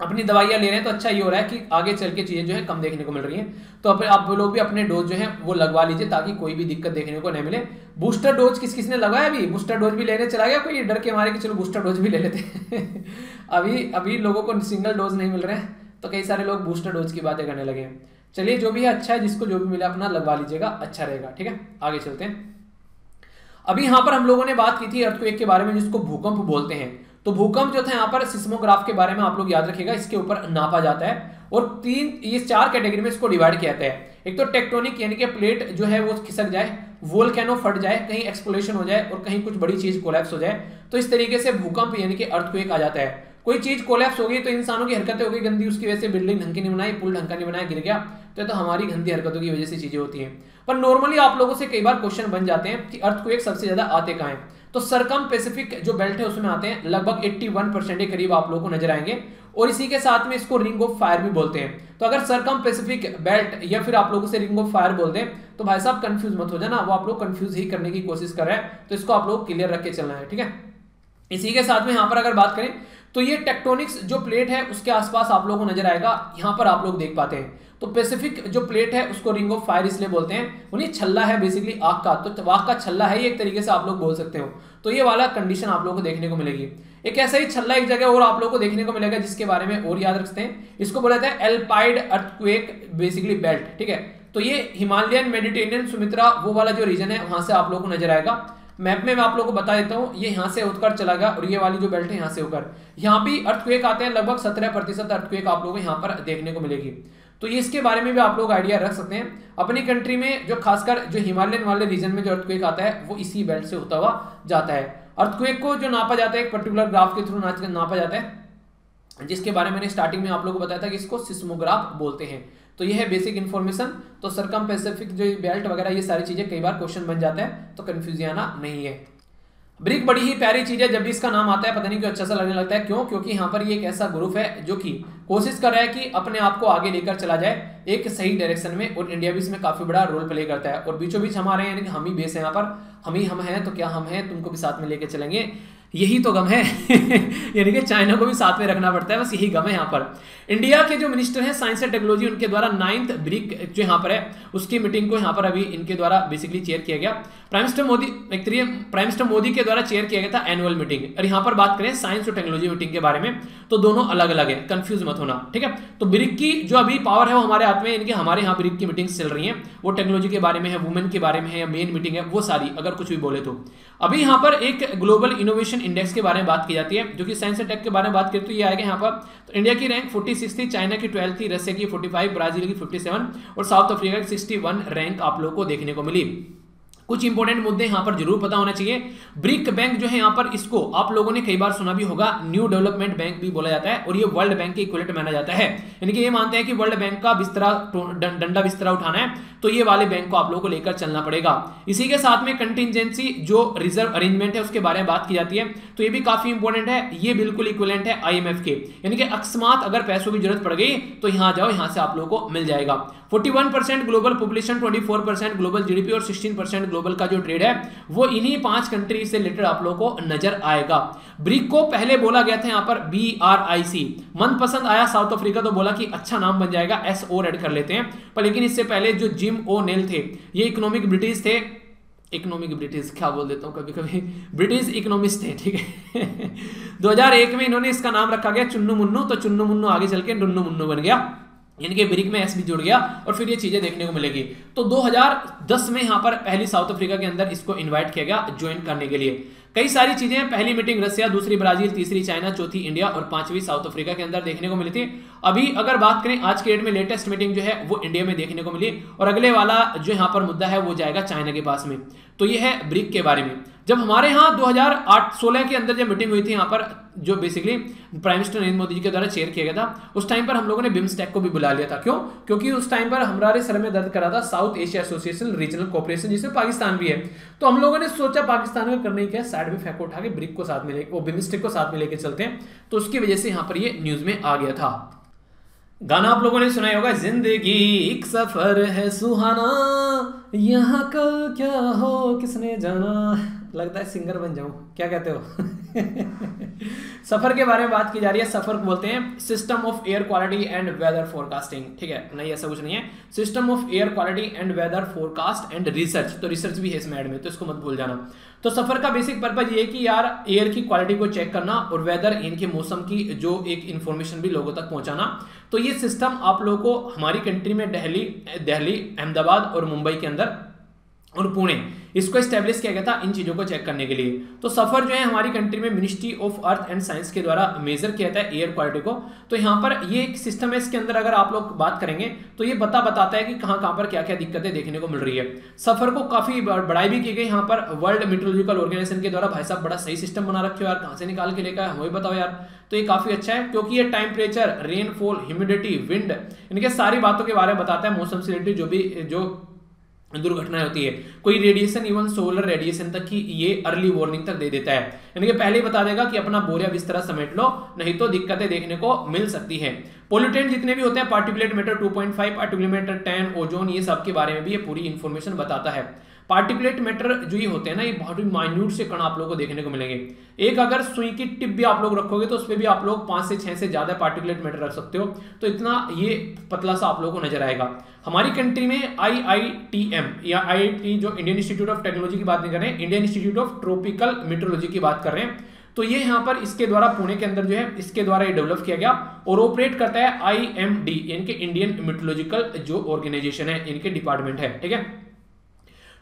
S1: अपनी दवाइयां ले रहे हैं, तो अच्छा ये हो रहा है कि आगे चल के चीजें जो है कम देखने को मिल रही हैं, तो आप लोग भी अपने डोज जो है वो लगवा लीजिए ताकि कोई भी दिक्कत देखने को नहीं मिले। बूस्टर डोज किस किसने लगाया, अभी बूस्टर डोज भी लेने चला गया कोई डर के मारे कि चलो बूस्टर डोज भी ले लेते हैं अभी लोगों को सिंगल डोज नहीं मिल रहे हैं, तो कई सारे लोग बूस्टर डोज की बातें करने लगे हैं। चलिए जो भी है अच्छा है, जिसको जो भी मिला अपना लगवा लीजिएगा, अच्छा रहेगा, ठीक है। आगे चलते हैं। अभी यहाँ पर हम लोगों ने बात की थी अर्थक्वेक के बारे में, जिसको भूकंप बोलते हैं। तो भूकंप जो था यहाँ पर सिस्मोग्राफ के बारे में आप लोग याद रखिएगा, इसके ऊपर नापा जाता है और ये 4 कैटेगरी में इसको डिवाइड किया जाता है। एक तो टेक्टोनिक यानी कि प्लेट जो है वो खिसक जाए, वोल्केनो फट जाए, कहीं एक्सप्लोशन हो जाए और कहीं कुछ बड़ी चीज कोलैप्स हो जाए, तो इस तरीके से भूकंप यानी कि अर्थक्वेक आ जाता है। कोई चीज कोलैप्स हो गई तो इंसानों की हरकतें हो गई गंदी, उसकी वजह से बिल्डिंग ढंग की नहीं बनाई, पुल ढंग का नहीं बनाया, गिर गया, तो ये तो हमारी गंदी हरकतों की वजह से चीजें होती हैं। पर नॉर्मली आप लोगों से कई बार क्वेश्चन बन जाते हैं कि अर्थक्वेक सबसे ज्यादा आते कहां हैं, तो सरकम पैसिफिक जो बेल्ट है उसमें आते हैं, लगभग 81% के करीब आप लोगों को नजर आएंगे, और इसी के साथ में इसको रिंग ऑफ फायर भी बोलते हैं। तो अगर सरकम पैसिफिक बेल्ट या फिर आप लोगों से रिंग ऑफ फायर बोलते हैं तो भाई साहब कंफ्यूज मत हो जाना, वो आप लोग कंफ्यूज ही करने की कोशिश कर रहे हैं, तो इसको आप लोग क्लियर रख के चलना है, ठीक है। इसी के साथ में यहाँ पर अगर बात करें तो ये टेक्टोनिक्स जो प्लेट है उसके आसपास आप लोगों को नजर आएगा, यहाँ पर आप लोग देख पाते हैं। तो पैसिफिक जो प्लेट है उसको रिंग ऑफ फायर इसलिए बोलते हैं, उन्हें छल्ला है बेसिकली आग का, तो आग का छल्ला है ये एक तरीके से आप लोग बोल सकते हो। तो ये वाला कंडीशन आप लोगों को देखने को मिलेगी। एक ऐसा ही छल्ला एक जगह और आप लोगों को देखने को मिलेगा जिसके बारे में और याद रखते हैं, इसको बोला जाता है एल्पाइड अर्थक्वेक बेसिकली बेल्ट, ठीक है। तो ये हिमालयन मेडिटेरियन सुमित्रा वो वाला जो रीजन है वहां से आप लोगों को नजर आएगा। मैप में मैं आप लोगों को बता देता हूं, ये यहां से होकर चला गया और ये वाली जो बेल्ट है यहां से होकर यहां भी अर्थक्वेक आते हैं, लगभग 17% अर्थक्वेक आप लोगों को यहां पर देखने को मिलेगी। तो ये इसके बारे में भी आप लोग आइडिया रख सकते हैं। अपनी कंट्री में जो खासकर जो हिमालयन वाले रीजन में जो अर्थक्वेक आता है वो इसी बेल्ट से होता हुआ जाता है। अर्थक्वेक को जो नापा जाता है एक पर्टिकुलर ग्राफ के थ्रू नापा जाता है, जिसके बारे में मैंने स्टार्टिंग में आप लोगों को बताया था कि इसको सिस्मोग्राफ बोलते हैं। तो ये है बेसिक इन्फॉर्मेशन। तो सरकम पैसिफिक जो बेल्ट वगैरह ये सारी चीजें कई बार क्वेश्चन बन जाता है, तो कंफ्यूज आना नहीं है। ब्रिक बड़ी ही प्यारी चीज है, जब भी इसका नाम आता है पता नहीं क्यों अच्छा सा लगने लगता है, क्यों? क्योंकि यहाँ पर ये एक ऐसा ग्रुप है जो कि कोशिश कर रहा है कि अपने आप को आगे लेकर चला जाए एक सही डायरेक्शन में, और इंडिया भी इसमें काफी बड़ा रोल प्ले करता है। और बीचों बीच हमारे यानी कि हम ही बेस है यहाँ पर, हम हैं तो क्या हम हैं, तुमको भी साथ में लेके चलेंगे, यही तो गम है यानी कि चाइना को भी साथ में रखना पड़ता है, बस यही गम है यहाँ पर। इंडिया के जो मिनिस्टर हैं साइंस एंड टेक्नोलॉजी, उनके द्वारा 9th ब्रिक जो यहाँ पर है उसकी मीटिंग को यहाँ पर अभी इनके द्वारा बेसिकली चेयर किया गया। प्राइम मिनिस्टर मोदी के द्वारा चेयर किया गया था एनुअल मीटिंग। और यहाँ पर बात करें साइंस और टेक्नोलॉजी मीटिंग के बारे में तो दोनों अलग अलग है, कंफ्यूज मत होना, ठीक है। तो ब्रिक की जो अभी पावर है वो हमारे हाथ में, इनके हमारे यहाँ ब्रिक की मीटिंग्स चल रही हैं, वो टेक्नोलॉजी के बारे में है, वुमेन के बारे में है, या मेन मीटिंग है, वो सारी अगर कुछ भी बोले तो। अभी यहाँ पर एक ग्लोबल इनोवेशन इंडेक्स के बारे में बात की जाती है, जो कि साइंस एंड टेक के बारे में बात करें तो ये आएगा यहाँ पर। तो इंडिया की रैंक 46 थी, चाइना की 12 थी, रशिया की 45, ब्राजील की 57 और साउथ अफ्रीका की 61 रैंक आप लोगों को देखने को मिली। कुछ इंपॉर्टेंट मुद्दे यहाँ पर जरूर पता होना चाहिए। ब्रिक बैंक जो है यहाँ पर, इसको आप लोगों ने कई बार सुना भी होगा, न्यू डेवलपमेंट बैंक भी बोला जाता है, और ये वर्ल्ड बैंक के इक्विवेलेंट माना जाता है। यानी कि ये मानते हैं कि वर्ल्ड बैंक का डंडा बिस्तरा उठाना है तो ये वाले बैंक को आप लोगों को लेकर चलना पड़ेगा। इसी के साथ में कंटिजेंसी जो रिजर्व अरेंजमेंट है उसके बारे में बात की जाती है, तो ये भी काफी इंपॉर्टेंट है। ये बिल्कुल इक्विवेलेंट है IMF के, यानी कि अकस्मात अगर पैसों की जरूरत पड़ गई तो यहाँ जाओ, यहाँ से आप लोगों को मिल जाएगा। 41% ग्लोबल पॉपुलेशन, 24% ग्लोबल GDP और 16% ग्लोबल का जो ट्रेड है वो इन्हीं 5 कंट्री से रिलेटेड आप लोगों को नजर आएगा। ब्रिक को पहले बोला गया था यहाँ पर BRIC, मनपसंद आया साउथ अफ्रीका तो बोला कि अच्छा नाम बन जाएगा, SO ऐड कर लेते हैं, पर लेकिन इससे पहले जो जिम ओ'नेल थे ये इकोनॉमिक ब्रिटिश थे, इकोनॉमिक ब्रिटिश क्या बोल देता हूँ कभी कभी, ब्रिटिश इकोनॉमिस्ट थे, ठीक है 2001 में इन्होंने इसका नाम रखा गया चुन्नू मुन्नू, तो चुन्नू मुन्नू आगे चल के डुन्नू मुन्नू बन गया, यानी कि ब्रिक में S भी जुड़ गया और फिर ये चीजें देखने को मिलेगी। तो 2010 में यहाँ पर पहली साउथ अफ्रीका के अंदर इसको इनवाइट किया गया ज्वाइन करने के लिए। कई सारी चीजें, पहली मीटिंग रसिया, दूसरी ब्राजील, तीसरी चाइना, चौथी इंडिया और पांचवी साउथ अफ्रीका के अंदर देखने को मिली थी। अभी अगर बात करें आज के डेट में लेटेस्ट मीटिंग जो है वो इंडिया में देखने को मिली, और अगले वाला जो यहाँ पर मुद्दा है वो जाएगा चाइना के पास में। तो ये है ब्रिक के बारे में। जब हमारे यहाँ 2016 के अंदर जब मीटिंग हुई थी यहाँ पर, जो basically prime minister Narendra Modi ji के द्वारा चेयर किया गया था, उस टाइम पर हम लोगों ने बिम्स्टेक को भी बुला लिया था। क्यों? क्योंकि उस टाइम पर हमारे सर में दर्द कर रहा था south Asia association regional cooperation, जिसमें पाकिस्तान भी है। तो हम लोगों ने सोचा पाकिस्तान का करने क्या, साइड में फेंको उठा के ब्रिक को साथ में लेके, वो बिम्स्टेक को साथ में लेके चलते हैं। तो उसकी वजह से यहाँ पर ये न्यूज में आ गया था। गाना आप लोगों ने सुना होगा, जिंदगी एक सफर है सुहाना, यहाँ कल क्या हो किसने जाना। लगता है सिंगर बन जाऊं, क्या कहते हो? सफर के बारे में बात की जा रही है। सफर को बोलते हैं system of air quality and weather forecasting, ठीक है? नहीं, ऐसा कुछ नहीं है। System of air quality and weather forecast and research, तो रिसर्च भी है इस मैड में, तो इसको मत भूल जाना। तो सफर का बेसिक पर्पज ये है कि यार एयर की क्वालिटी को चेक करना और वेदर, इनके मौसम की जो एक इंफॉर्मेशन भी लोगों तक पहुंचाना। तो ये सिस्टम आप लोगों को हमारी कंट्री में दिल्ली, अहमदाबाद और मुंबई के अंदर और पुणे, इसको एस्टेब्लिश किया गया था इन चीजों को चेक करने के लिए। तो सफर जो है हमारी कंट्री में ministry of earth and science के द्वारा मेजर किया जाता है एयर क्वालिटी को। तो यहाँ पर ये एक सिस्टम है, इसके अंदर अगर आप लोग बात करेंगे तो ये बताता है कि कहाँ पर क्या क्या दिक्कतें देखने को मिल रही है। सफर को काफी बढ़ाई भी की गई यहाँ पर वर्ल्ड मेट्रोलॉजिकल ऑर्गेनाइजेशन के द्वारा। भाई साहब बड़ा सही सिस्टम बना रखे हो यार, कहाँ से निकाल के लेकर हमें बताओ यार। तो ये काफी अच्छा है, क्योंकि ये टेम्परेचर, रेनफॉल, ह्यूमिडिटी, विंड, इनके सारी बातों के बारे में बताता है। मौसम से रिलेटेड जो भी जो दुर्घटनाएं होती है, कोई रेडिएशन, इवन सोलर रेडिएशन तक की ये अर्ली वार्निंग तक दे देता है। यानी कि पहले ही बता देगा कि अपना बोरिया बिस्तर समेट लो, नहीं तो दिक्कतें देखने को मिल सकती है। पोल्यूटेंट जितने भी होते हैं, particulate matter 2.5, particulate matter 10, ozone, ये सब के बारे में भी ये पूरी इंफॉर्मेशन बताता है। पार्टिकुलेट मैटर जो ये होते हैं ना, ये बहुत ही माइन्यूट से कण आप लोगों को देखने को मिलेंगे। एक अगर सुई की टिप भी आप लोग रखोगे तो उसपे भी आप लोग 5 से 6 से ज्यादा पार्टिकुलेट मैटर रख सकते हो। तो इतना ये पतला सा आप लोगों को नजर आएगा। हमारी कंट्री में IITM या IIT, जो इंडियन इंस्टीट्यूट ऑफ टेक्नोलॉजी की बात नहीं कर रहे हैं, Indian institute of tropical metrology की बात कर रहे हैं। तो ये यहाँ पर इसके द्वारा पुणे के अंदर जो है इसके द्वारा ये डेवलप किया गया और ऑपरेट करता है IMD, इनके इंडियन मेट्रोलॉजिकल जो ऑर्गेनाइजेशन है, इनके डिपार्टमेंट है, ठीक है?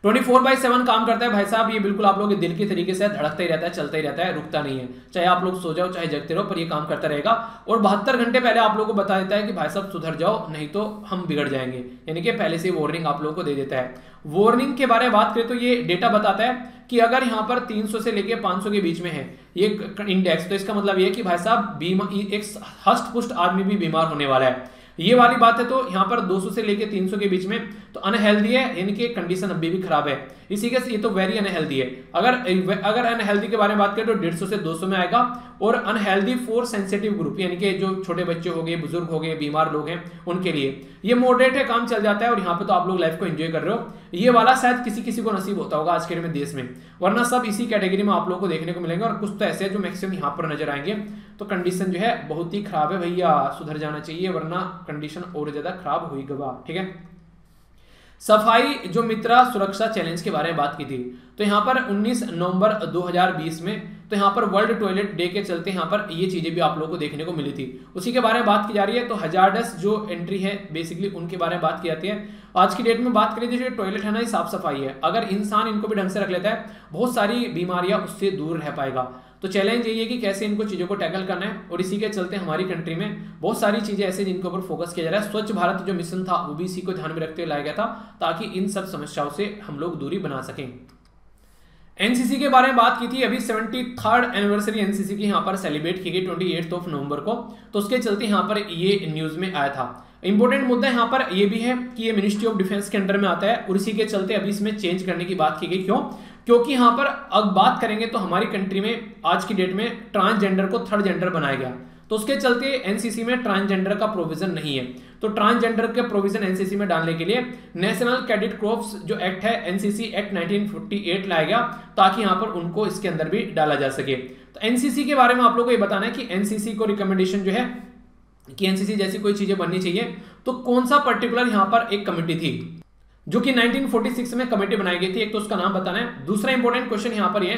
S1: 24/7 काम करता है भाई साहब। ये बिल्कुल आप लोग के दिल के तरीके से धड़कता ही रहता है, चलता ही रहता है, रुकता नहीं है। चाहे आप लोग सो जाओ, चाहे जगते रहो, पर ये काम करता रहेगा। और 72 घंटे पहले आप लोगों को बता देता है कि भाई साहब सुधर जाओ, नहीं तो हम बिगड़ जाएंगे। यानी कि पहले से वार्निंग आप लोगों को दे देता है। वार्निंग के बारे में बात करें तो ये डेटा बताता है कि अगर यहाँ पर 300 से लेके 500 के बीच में है ये इंडेक्स, तो इसका मतलब ये है कि भाई साहब एक हष्ट पुष्ट आदमी भी बीमार होने वाला है। ये वाली बात है। तो यहाँ पर 200 से लेके 300 के बीच में तो अनहेल्दी है, इनकी कंडीशन अभी भी खराब है। इसी के ये तो वेरी अनहेल्दी है। अगर अनहेल्दी के बारे में बात करें तो 150 से 200 में आएगा। और अनहेल्दी फॉर सेंसिटिव ग्रुप, यानी कि जो छोटे बच्चे हो गए, बुजुर्ग हो गए, बीमार लोग हैं, उनके लिए ये मॉडरेट है, काम चल जाता है। और यहाँ पे तो आप लोग लाइफ को एंजॉय कर रहे हो। ये वाला शायद किसी किसी को नसीब होता होगा आज के में देश में, वरना सब इसी कैटेगरी में आप लोग को देखने को मिलेंगे। और कुछ तो ऐसे हैं जो मैक्सिमम यहाँ पर नजर आएंगे। तो कंडीशन जो है बहुत ही खराब है भैया, सुधर जाना चाहिए, वरना कंडीशन और ज्यादा खराब हुई गवा, ठीक है? सफाई जो मित्रा सुरक्षा चैलेंज के बारे में बात की थी, तो यहाँ पर 19 नवंबर 2020 में तो यहाँ पर वर्ल्ड टॉयलेट डे के चलते यहाँ पर ये चीजें भी आप लोगों को देखने को मिली थी। उसी के बारे में बात की जा रही है। तो हजार्डस जो एंट्री है बेसिकली उनके बारे में बात की जाती है। आज की डेट में बात करें तो जो टॉयलेट है ना, ये साफ सफाई है। अगर इंसान इनको भी ढंग से रख लेता है, बहुत सारी बीमारियां उससे दूर रह पाएगा। तो चैलेंज यही है कि कैसे इनको चीजों को टैकल करना है। और इसी के चलते हमारी कंट्री में बहुत सारी चीजें ऐसे जिनके ऊपर फोकस किया जा रहा है। स्वच्छ भारत जो मिशन था वो भी इसी को ध्यान में रखते हुए लाया गया था, ताकि इन सब समस्याओं से हम लोग दूरी बना सकें। एनसीसी के बारे में बात की थी। अभी 73rd एनिवर्सरी एनसीसी की यहाँ पर सेलिब्रेट की गई 28 नवंबर को। तो उसके चलते यहाँ पर ये न्यूज में आया था। इंपॉर्टेंट मुद्दा यहाँ पर ये भी है कि ये मिनिस्ट्री ऑफ डिफेंस के अंडर में आता है। और इसी के चलते अभी इसमें चेंज करने की बात की गई। क्यों? क्योंकि यहाँ पर अब बात करेंगे तो हमारी कंट्री में आज की डेट में ट्रांसजेंडर को थर्ड जेंडर बनाया गया। तो उसके चलते एनसीसी में ट्रांसजेंडर का प्रोविजन नहीं है। तो ट्रांसजेंडर के प्रोविजन एनसीसी में डालने के लिए नेशनल कैडेट कॉर्प्स जो एक्ट है, एनसीसी एक्ट 1948 लाया गया, ताकि यहाँ पर उनको इसके अंदर भी डाला जा सके। तो एनसीसी के बारे में आप लोगों को ये बताना है कि एनसीसी को रिकमेंडेशन जो है कि एनसीसी जैसी कोई चीजें बननी चाहिए, तो कौन सा पर्टिकुलर यहाँ पर एक कमेटी थी जो कि 1946 में कमेटी बनाई गई थी। एक तो उसका नाम बताना है। दूसरा इंपॉर्टेंट क्वेश्चन यहाँ पर ये,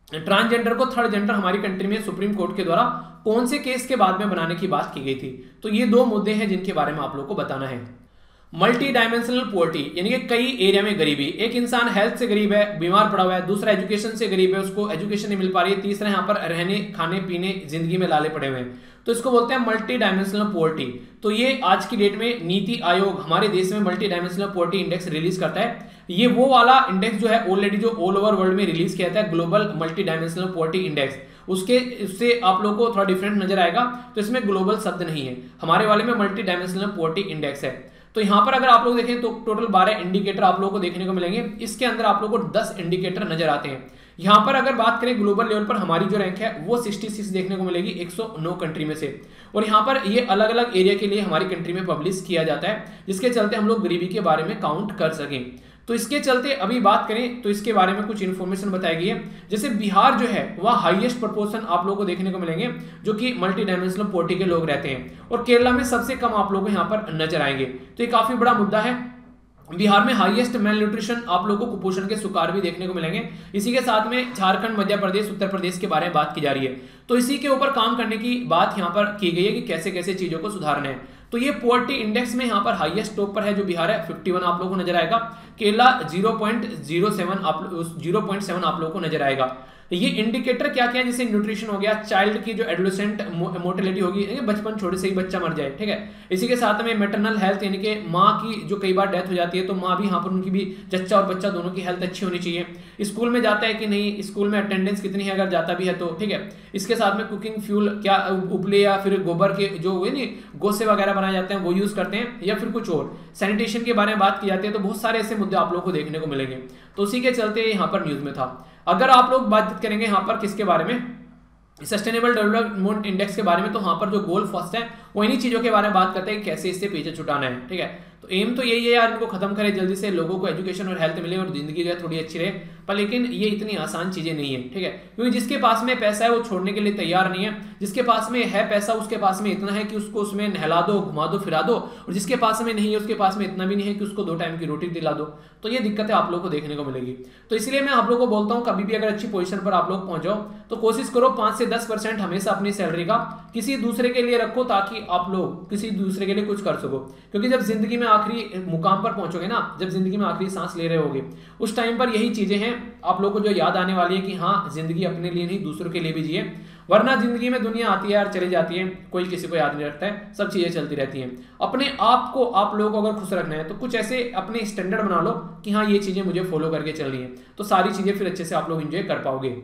S1: ट्रांसजेंडर को थर्ड जेंडर हमारी कंट्री में सुप्रीम कोर्ट के द्वारा कौन से केस के बाद में बनाने की बात की गई थी। तो ये दो मुद्दे हैं जिनके बारे में आप लोग को बताना है। मल्टी डायमेंशनल पोवर्टी यानी कि कई एरिया में गरीबी। एक इंसान हेल्थ से गरीब है, बीमार पड़ा हुआ है, दूसरा एजुकेशन से गरीब है, उसको एजुकेशन नहीं मिल पा रही है, तीसरा यहाँ पर रहने खाने पीने जिंदगी में लाले पड़े हुए हैं, तो इसको बोलते हैं मल्टी डायमेंशनल पोवर्टी। तो ये आज की डेट में नीति आयोग हमारे देश में multi dimensional poverty index release करता है। ये वो वाला इंडेक्स जो है ऑलरेडी जो ऑल ओवर वर्ल्ड में रिलीज किया था, global multi dimensional poverty index, उससे आप लोगों को थोड़ा डिफरेंट नजर आएगा। तो इसमें ग्लोबल शब्द नहीं है, हमारे वाले में मल्टी डायमेंशनल पोवर्टी इंडेक्स है। तो यहां पर अगर आप लोग देखें तो टोटल 12 इंडिकेटर आप लोगों को देखने को मिलेंगे। इसके अंदर आप लोगों को 10 इंडिकेटर नजर आते हैं। यहां पर अगर बात करें ग्लोबल लेवल पर हमारी जो रैंक है वो 66 देखने को मिलेगी 109 कंट्री में से। और यहां पर ये अलग अलग एरिया के लिए हमारी कंट्री में पब्लिश किया जाता है, जिसके चलते हम लोग गरीबी के बारे में काउंट कर सकें। तो इसके चलते अभी बात करें तो इसके बारे में कुछ इंफॉर्मेशन बताई गई है। जैसे बिहार जो है वह हाईएस्ट प्रोपोर्शन आप लोगों को देखने को मिलेंगे जो कि मल्टी डायमेंशनल पोवर्टी के लोग रहते हैं, और केरला में सबसे कम आप लोगों को यहाँ पर नजर आएंगे। तो ये काफी बड़ा मुद्दा है। बिहार में हाईएस्ट मेल न्यूट्रिशन आप लोगों को कुपोषण के शिकार भी देखने को मिलेंगे। इसी के साथ में झारखंड, मध्य प्रदेश, उत्तर प्रदेश के बारे में बात की जा रही है। तो इसी के ऊपर काम करने की बात यहाँ पर की गई है कि कैसे कैसे चीजों को सुधारना है। तो ये पोवर्टी इंडेक्स में यहाँ पर हाईएस्ट टॉप पर है जो बिहार है, 51 आप लोगों को नजर आएगा। केरला 0.07 आप लोगों को नजर आएगा। ये इंडिकेटर क्या क्या है, जैसे न्यूट्रिशन हो गया, चाइल्ड की जो एडोलेसेंट मोर्टेलिटी होगी, बचपन छोटे से ही बच्चा मर जाए, ठीक है। इसी के साथ में मैटरनल हेल्थ यानी कि माँ की जो कई बार डेथ हो जाती है, तो माँ भी यहाँ पर उनकी भी जच्चा और बच्चा दोनों की हेल्थ अच्छी होनी चाहिए। स्कूल में जाता है कि नहीं, स्कूल में अटेंडेंस कितनी है, अगर जाता भी है तो, ठीक है। इसके साथ में कुकिंग फ्यूल क्या उपले या फिर गोबर के जो हुए नहीं गोसे वगैरह बनाए जाते हैं वो यूज करते हैं, या फिर कुछ और सैनिटेशन के बारे में बात की जाती है। तो बहुत सारे ऐसे मुद्दे आप लोग को देखने को मिलेंगे। तो उसी के चलते यहाँ पर न्यूज में था। अगर आप लोग बात करेंगे यहाँ पर किसके बारे में, सस्टेनेबल डेवलपमेंट इंडेक्स के बारे में, तो वहां पर जो गोल फर्स्ट है वो इन्हीं चीजों के बारे में बात करते हैं कि कैसे इससे पीछे छुटाना है, ठीक है। तो एम तो यही है यार, इनको खत्म करें जल्दी से, लोगों को एजुकेशन और हेल्थ मिले और जिंदगी जो है थोड़ी अच्छी रहे। पर लेकिन ये इतनी आसान चीजें नहीं है, ठीक है, क्योंकि जिसके पास में पैसा है वो छोड़ने के लिए तैयार नहीं है। जिसके पास में है पैसा उसके पास में इतना है कि उसको उसमें नहला दो, घुमा दो, फिरा दो, और जिसके पास में नहीं है उसके पास में इतना भी नहीं है कि उसको 2 टाइम की रोटी दिला दो। तो ये दिक्कतें आप लोग को देखने को मिलेगी। तो इसलिए मैं आप लोगों को बोलता हूँ कभी भी अगर अच्छी पोजीशन पर आप लोग पहुंच जाओ तो कोशिश करो 5 से 10% हमेशा अपनी सैलरी का किसी दूसरे के लिए रखो, ताकि आप लोग किसी दूसरे के लिए कुछ कर सको। क्योंकि जब जिंदगी में आखिरी मुकाम पर पहुंचोगे ना, जब जिंदगी में आखिरी सांस ले रहे होगे, उस टाइम पर यही चीजें हैं आप लोगों को जो याद आने वाली है कि हाँ जिंदगी अपने लिए नहीं दूसरों के लिए भी जिए। वरना जिंदगी में दुनिया आती है यार, चली जाती है, कोई किसी को याद नहीं रखता है, सब चीजें चलती रहती हैं। अपने आप को आप लोगों को अगर खुश रखना है तो कुछ ऐसे अपने स्टैंडर्ड बना लो कि हाँ ये चीजें मुझे फॉलो करके चल रही है, तो सारी चीजें फिर अच्छे से आप लोग एंजॉय कर पाओगे।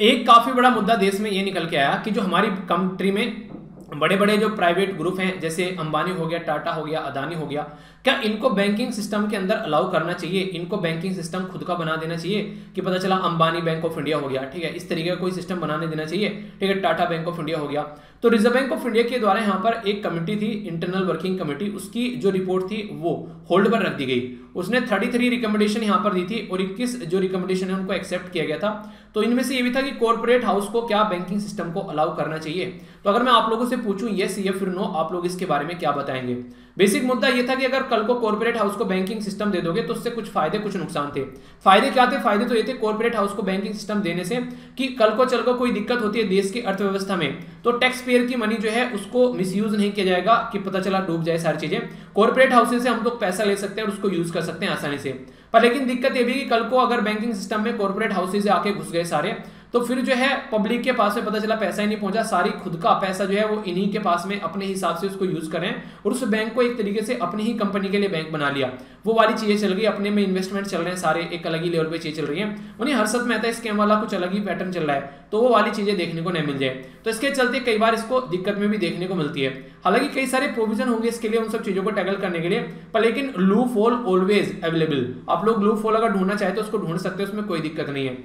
S1: एक काफी बड़ा मुद्दा देश में ये निकल के आया कि जो हमारी कंट्री में बड़े बड़े जो प्राइवेट ग्रुप हैं, जैसे अंबानी हो गया, टाटा हो गया, अदानी हो गया, क्या इनको बैंकिंग सिस्टम के अंदर अलाउ करना चाहिए? इनको बैंकिंग सिस्टम खुद का बना देना चाहिए कि पता चला अंबानी बैंक ऑफ इंडिया हो गया, ठीक है, इस तरीके का कोई सिस्टम बनाने देना चाहिए, ठीक है, टाटा बैंक ऑफ इंडिया हो गया। तो रिजर्व बैंक ऑफ इंडिया के द्वारा यहाँ पर एक कमेटी थी, इंटरनल वर्किंग कमेटी, उसकी जो रिपोर्ट थी वो होल्ड पर रख दी गई। उसने 33 रिकमेंडेशन यहाँ पर दी थी और 21 जो रिकमेंडेशन है उनको एक्सेप्ट किया गया था। तो इनमें से ये भी था कि कॉर्पोरेट हाउस को क्या बैंकिंग सिस्टम को अलाउ करना चाहिए। तो अगर मैं आप लोगों से पूछूं यस या फिर नो, आप लोग इसके बारे में क्या बताएंगे? बेसिक मुद्दा ये था कि अगर कल को कॉर्पोरेट हाउस को बैंकिंग सिस्टम दे दोगे तो उससे कुछ फायदे कुछ नुकसान थे। फायदे क्या थे? फायदे तो ये थे कॉर्पोरेट हाउस को बैंकिंग सिस्टम देने से कि कल को चल को कोई दिक्कत होती है देश की अर्थव्यवस्था में तो टैक्स पेयर की मनी जो है उसको मिसयूज नहीं किया जाएगा कि पता चला डूब जाए सारी चीजें। कॉर्पोरेट हाउसेज से हम लोग पैसा ले सकते हैं और उसको यूज कर सकते हैं आसानी से। पर लेकिन दिक्कत ये भी कि कल को अगर बैंकिंग सिस्टम में कॉर्पोरेट हाउसेज आके घुस गए सारे, तो फिर जो है पब्लिक के पास में पता चला पैसा ही नहीं पहुंचा, सारी खुद का पैसा जो है वो इन्हीं के पास में अपने हिसाब से उसको यूज करें और उस बैंक को एक तरीके से अपनी ही कंपनी के लिए बैंक बना लिया। वो वाली चीजें चल गई, अपने में इन्वेस्टमेंट चल रहे हैं सारे, एक अलग ही लेवल पे चीजें चल रही हैं। उन्हें हर्षद मेहता स्कैम वाला कुछ अलग ही पैटर्न चल रहा है, तो वो वाली चीजें देखने को नहीं मिल जाए। तो इसके चलते कई बार इसको दिक्कत में भी देखने को मिलती है। हालांकि कई सारे प्रोविजन होंगे इसके लिए, उन सब चीजों को टैकल करने के लिए, पर लेकिन लूप होल ऑलवेज अवेलेबल। आप लोग लूप होल अगर ढूंढना चाहे तो उसको ढूंढ सकते हैं, उसमें कोई दिक्कत नहीं है।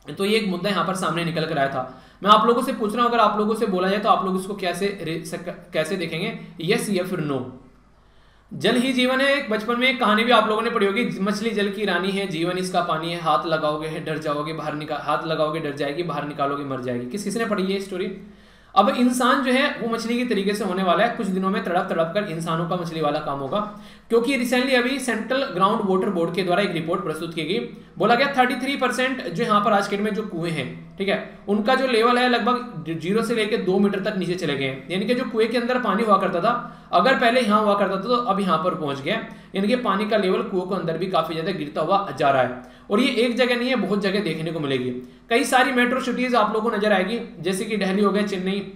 S1: तो ये एक मुद्दा यहाँ पर सामने निकल कर आया था। मैं आप लोगों से पूछ रहा हूं, अगर आप लोगों से बोला जाए तो आप लोग इसको कैसे देखेंगे, यस या फिर नो? जल ही जीवन है। एक बचपन में एक कहानी भी आप लोगों ने पढ़ी होगी, मछली जल की रानी है, जीवन इसका पानी है, हाथ लगाओगे डर जाओगे, हाथ लगाओगे डर जाएगी, बाहर निकालोगे मर जाएगी। किसने पढ़ी है स्टोरी? अब इंसान जो है वो मछली के तरीके से होने वाला है, कुछ दिनों में तड़प तड़प कर इंसानों का मछली वाला काम होगा। क्योंकि रिसेंटली अभी सेंट्रल ग्राउंड वाटर बोर्ड के द्वारा एक रिपोर्ट प्रस्तुत की गई, बोला गया 33% जो यहाँ पर आज के डेट में जो कुएं हैं, ठीक है, उनका जो लेवल है लगभग 0 से लेकर 2 मीटर तक नीचे चले गए हैं। यानी कि जो कुएं के अंदर पानी हुआ करता था, अगर पहले यहाँ हुआ करता था तो अब यहाँ पर पहुंच गया, यानी कि पानी का लेवल कुओं के अंदर भी काफी ज्यादा गिरता हुआ जा रहा है। और ये एक जगह नहीं है, बहुत जगह देखने को मिलेगी। कई सारी मेट्रो सिटीज आप लोगों को नजर आएगी, जैसे कि दिल्ली हो गया, चेन्नई,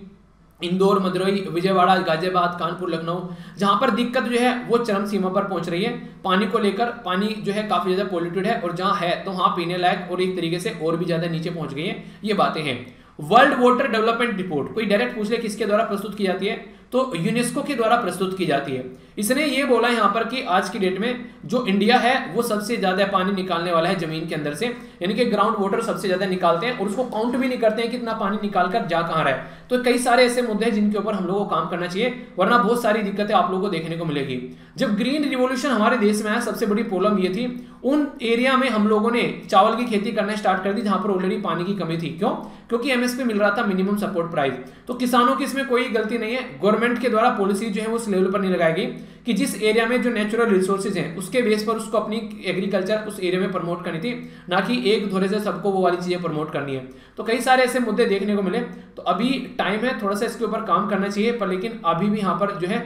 S1: इंदौर, मदुरई, विजयवाड़ा, गाजियाबाद, कानपुर, लखनऊ, जहां पर दिक्कत जो है वो चरम सीमा पर पहुंच रही है पानी को लेकर। पानी जो है काफी ज्यादा पॉल्यूटेड है, और जहां है तो वहां पीने लायक और एक तरीके से और भी ज्यादा नीचे पहुंच गई है, ये बातें हैं। वर्ल्ड वाटर डेवलपमेंट रिपोर्ट कोई डायरेक्ट पूछ ले किसके द्वारा प्रस्तुत की जाती है, तो यूनेस्को के द्वारा प्रस्तुत की जाती है। इसने ये बोला यहाँ पर कि आज की डेट में जो इंडिया है वो सबसे ज्यादा पानी निकालने वाला है जमीन के अंदर से, यानी कि ग्राउंड वाटर सबसे ज्यादा निकालते हैं, और उसको काउंट भी नहीं करते हैं कितना पानी निकाल कर जा कहाँ रहा है। तो कई सारे ऐसे मुद्दे हैं जिनके ऊपर हम लोगों को काम करना चाहिए, वरना बहुत सारी दिक्कतें आप लोगों को देखने को मिलेगी। जब ग्रीन रिवॉल्यूशन हमारे देश में आया, सबसे बड़ी प्रॉब्लम ये थी, उन एरिया में हम लोगों ने चावल की खेती करना स्टार्ट कर दी जहां पर ऑलरेडी पानी की कमी थी। क्यों? क्योंकि एमएसपी मिल रहा था, मिनिमम सपोर्ट प्राइस। तो किसानों की इसमें कोई गलती नहीं है, गवर्नमेंट के द्वारा पॉलिसी जो है वो उस लेवल पर नहीं लगाएगी कि जिस एरिया में जो नेचुरल रिसोर्सेज हैं उसके बेस पर उसको अपनी एग्रीकल्चर उस एरिया में प्रमोट करनी थी, ना कि एक धोरे से सबको वो वाली चीजें प्रमोट करनी है। तो कई सारे ऐसे मुद्दे देखने को मिले। तो अभी टाइम है, थोड़ा सा इसके ऊपर काम करना चाहिए, पर लेकिन अभी भी यहाँ पर जो है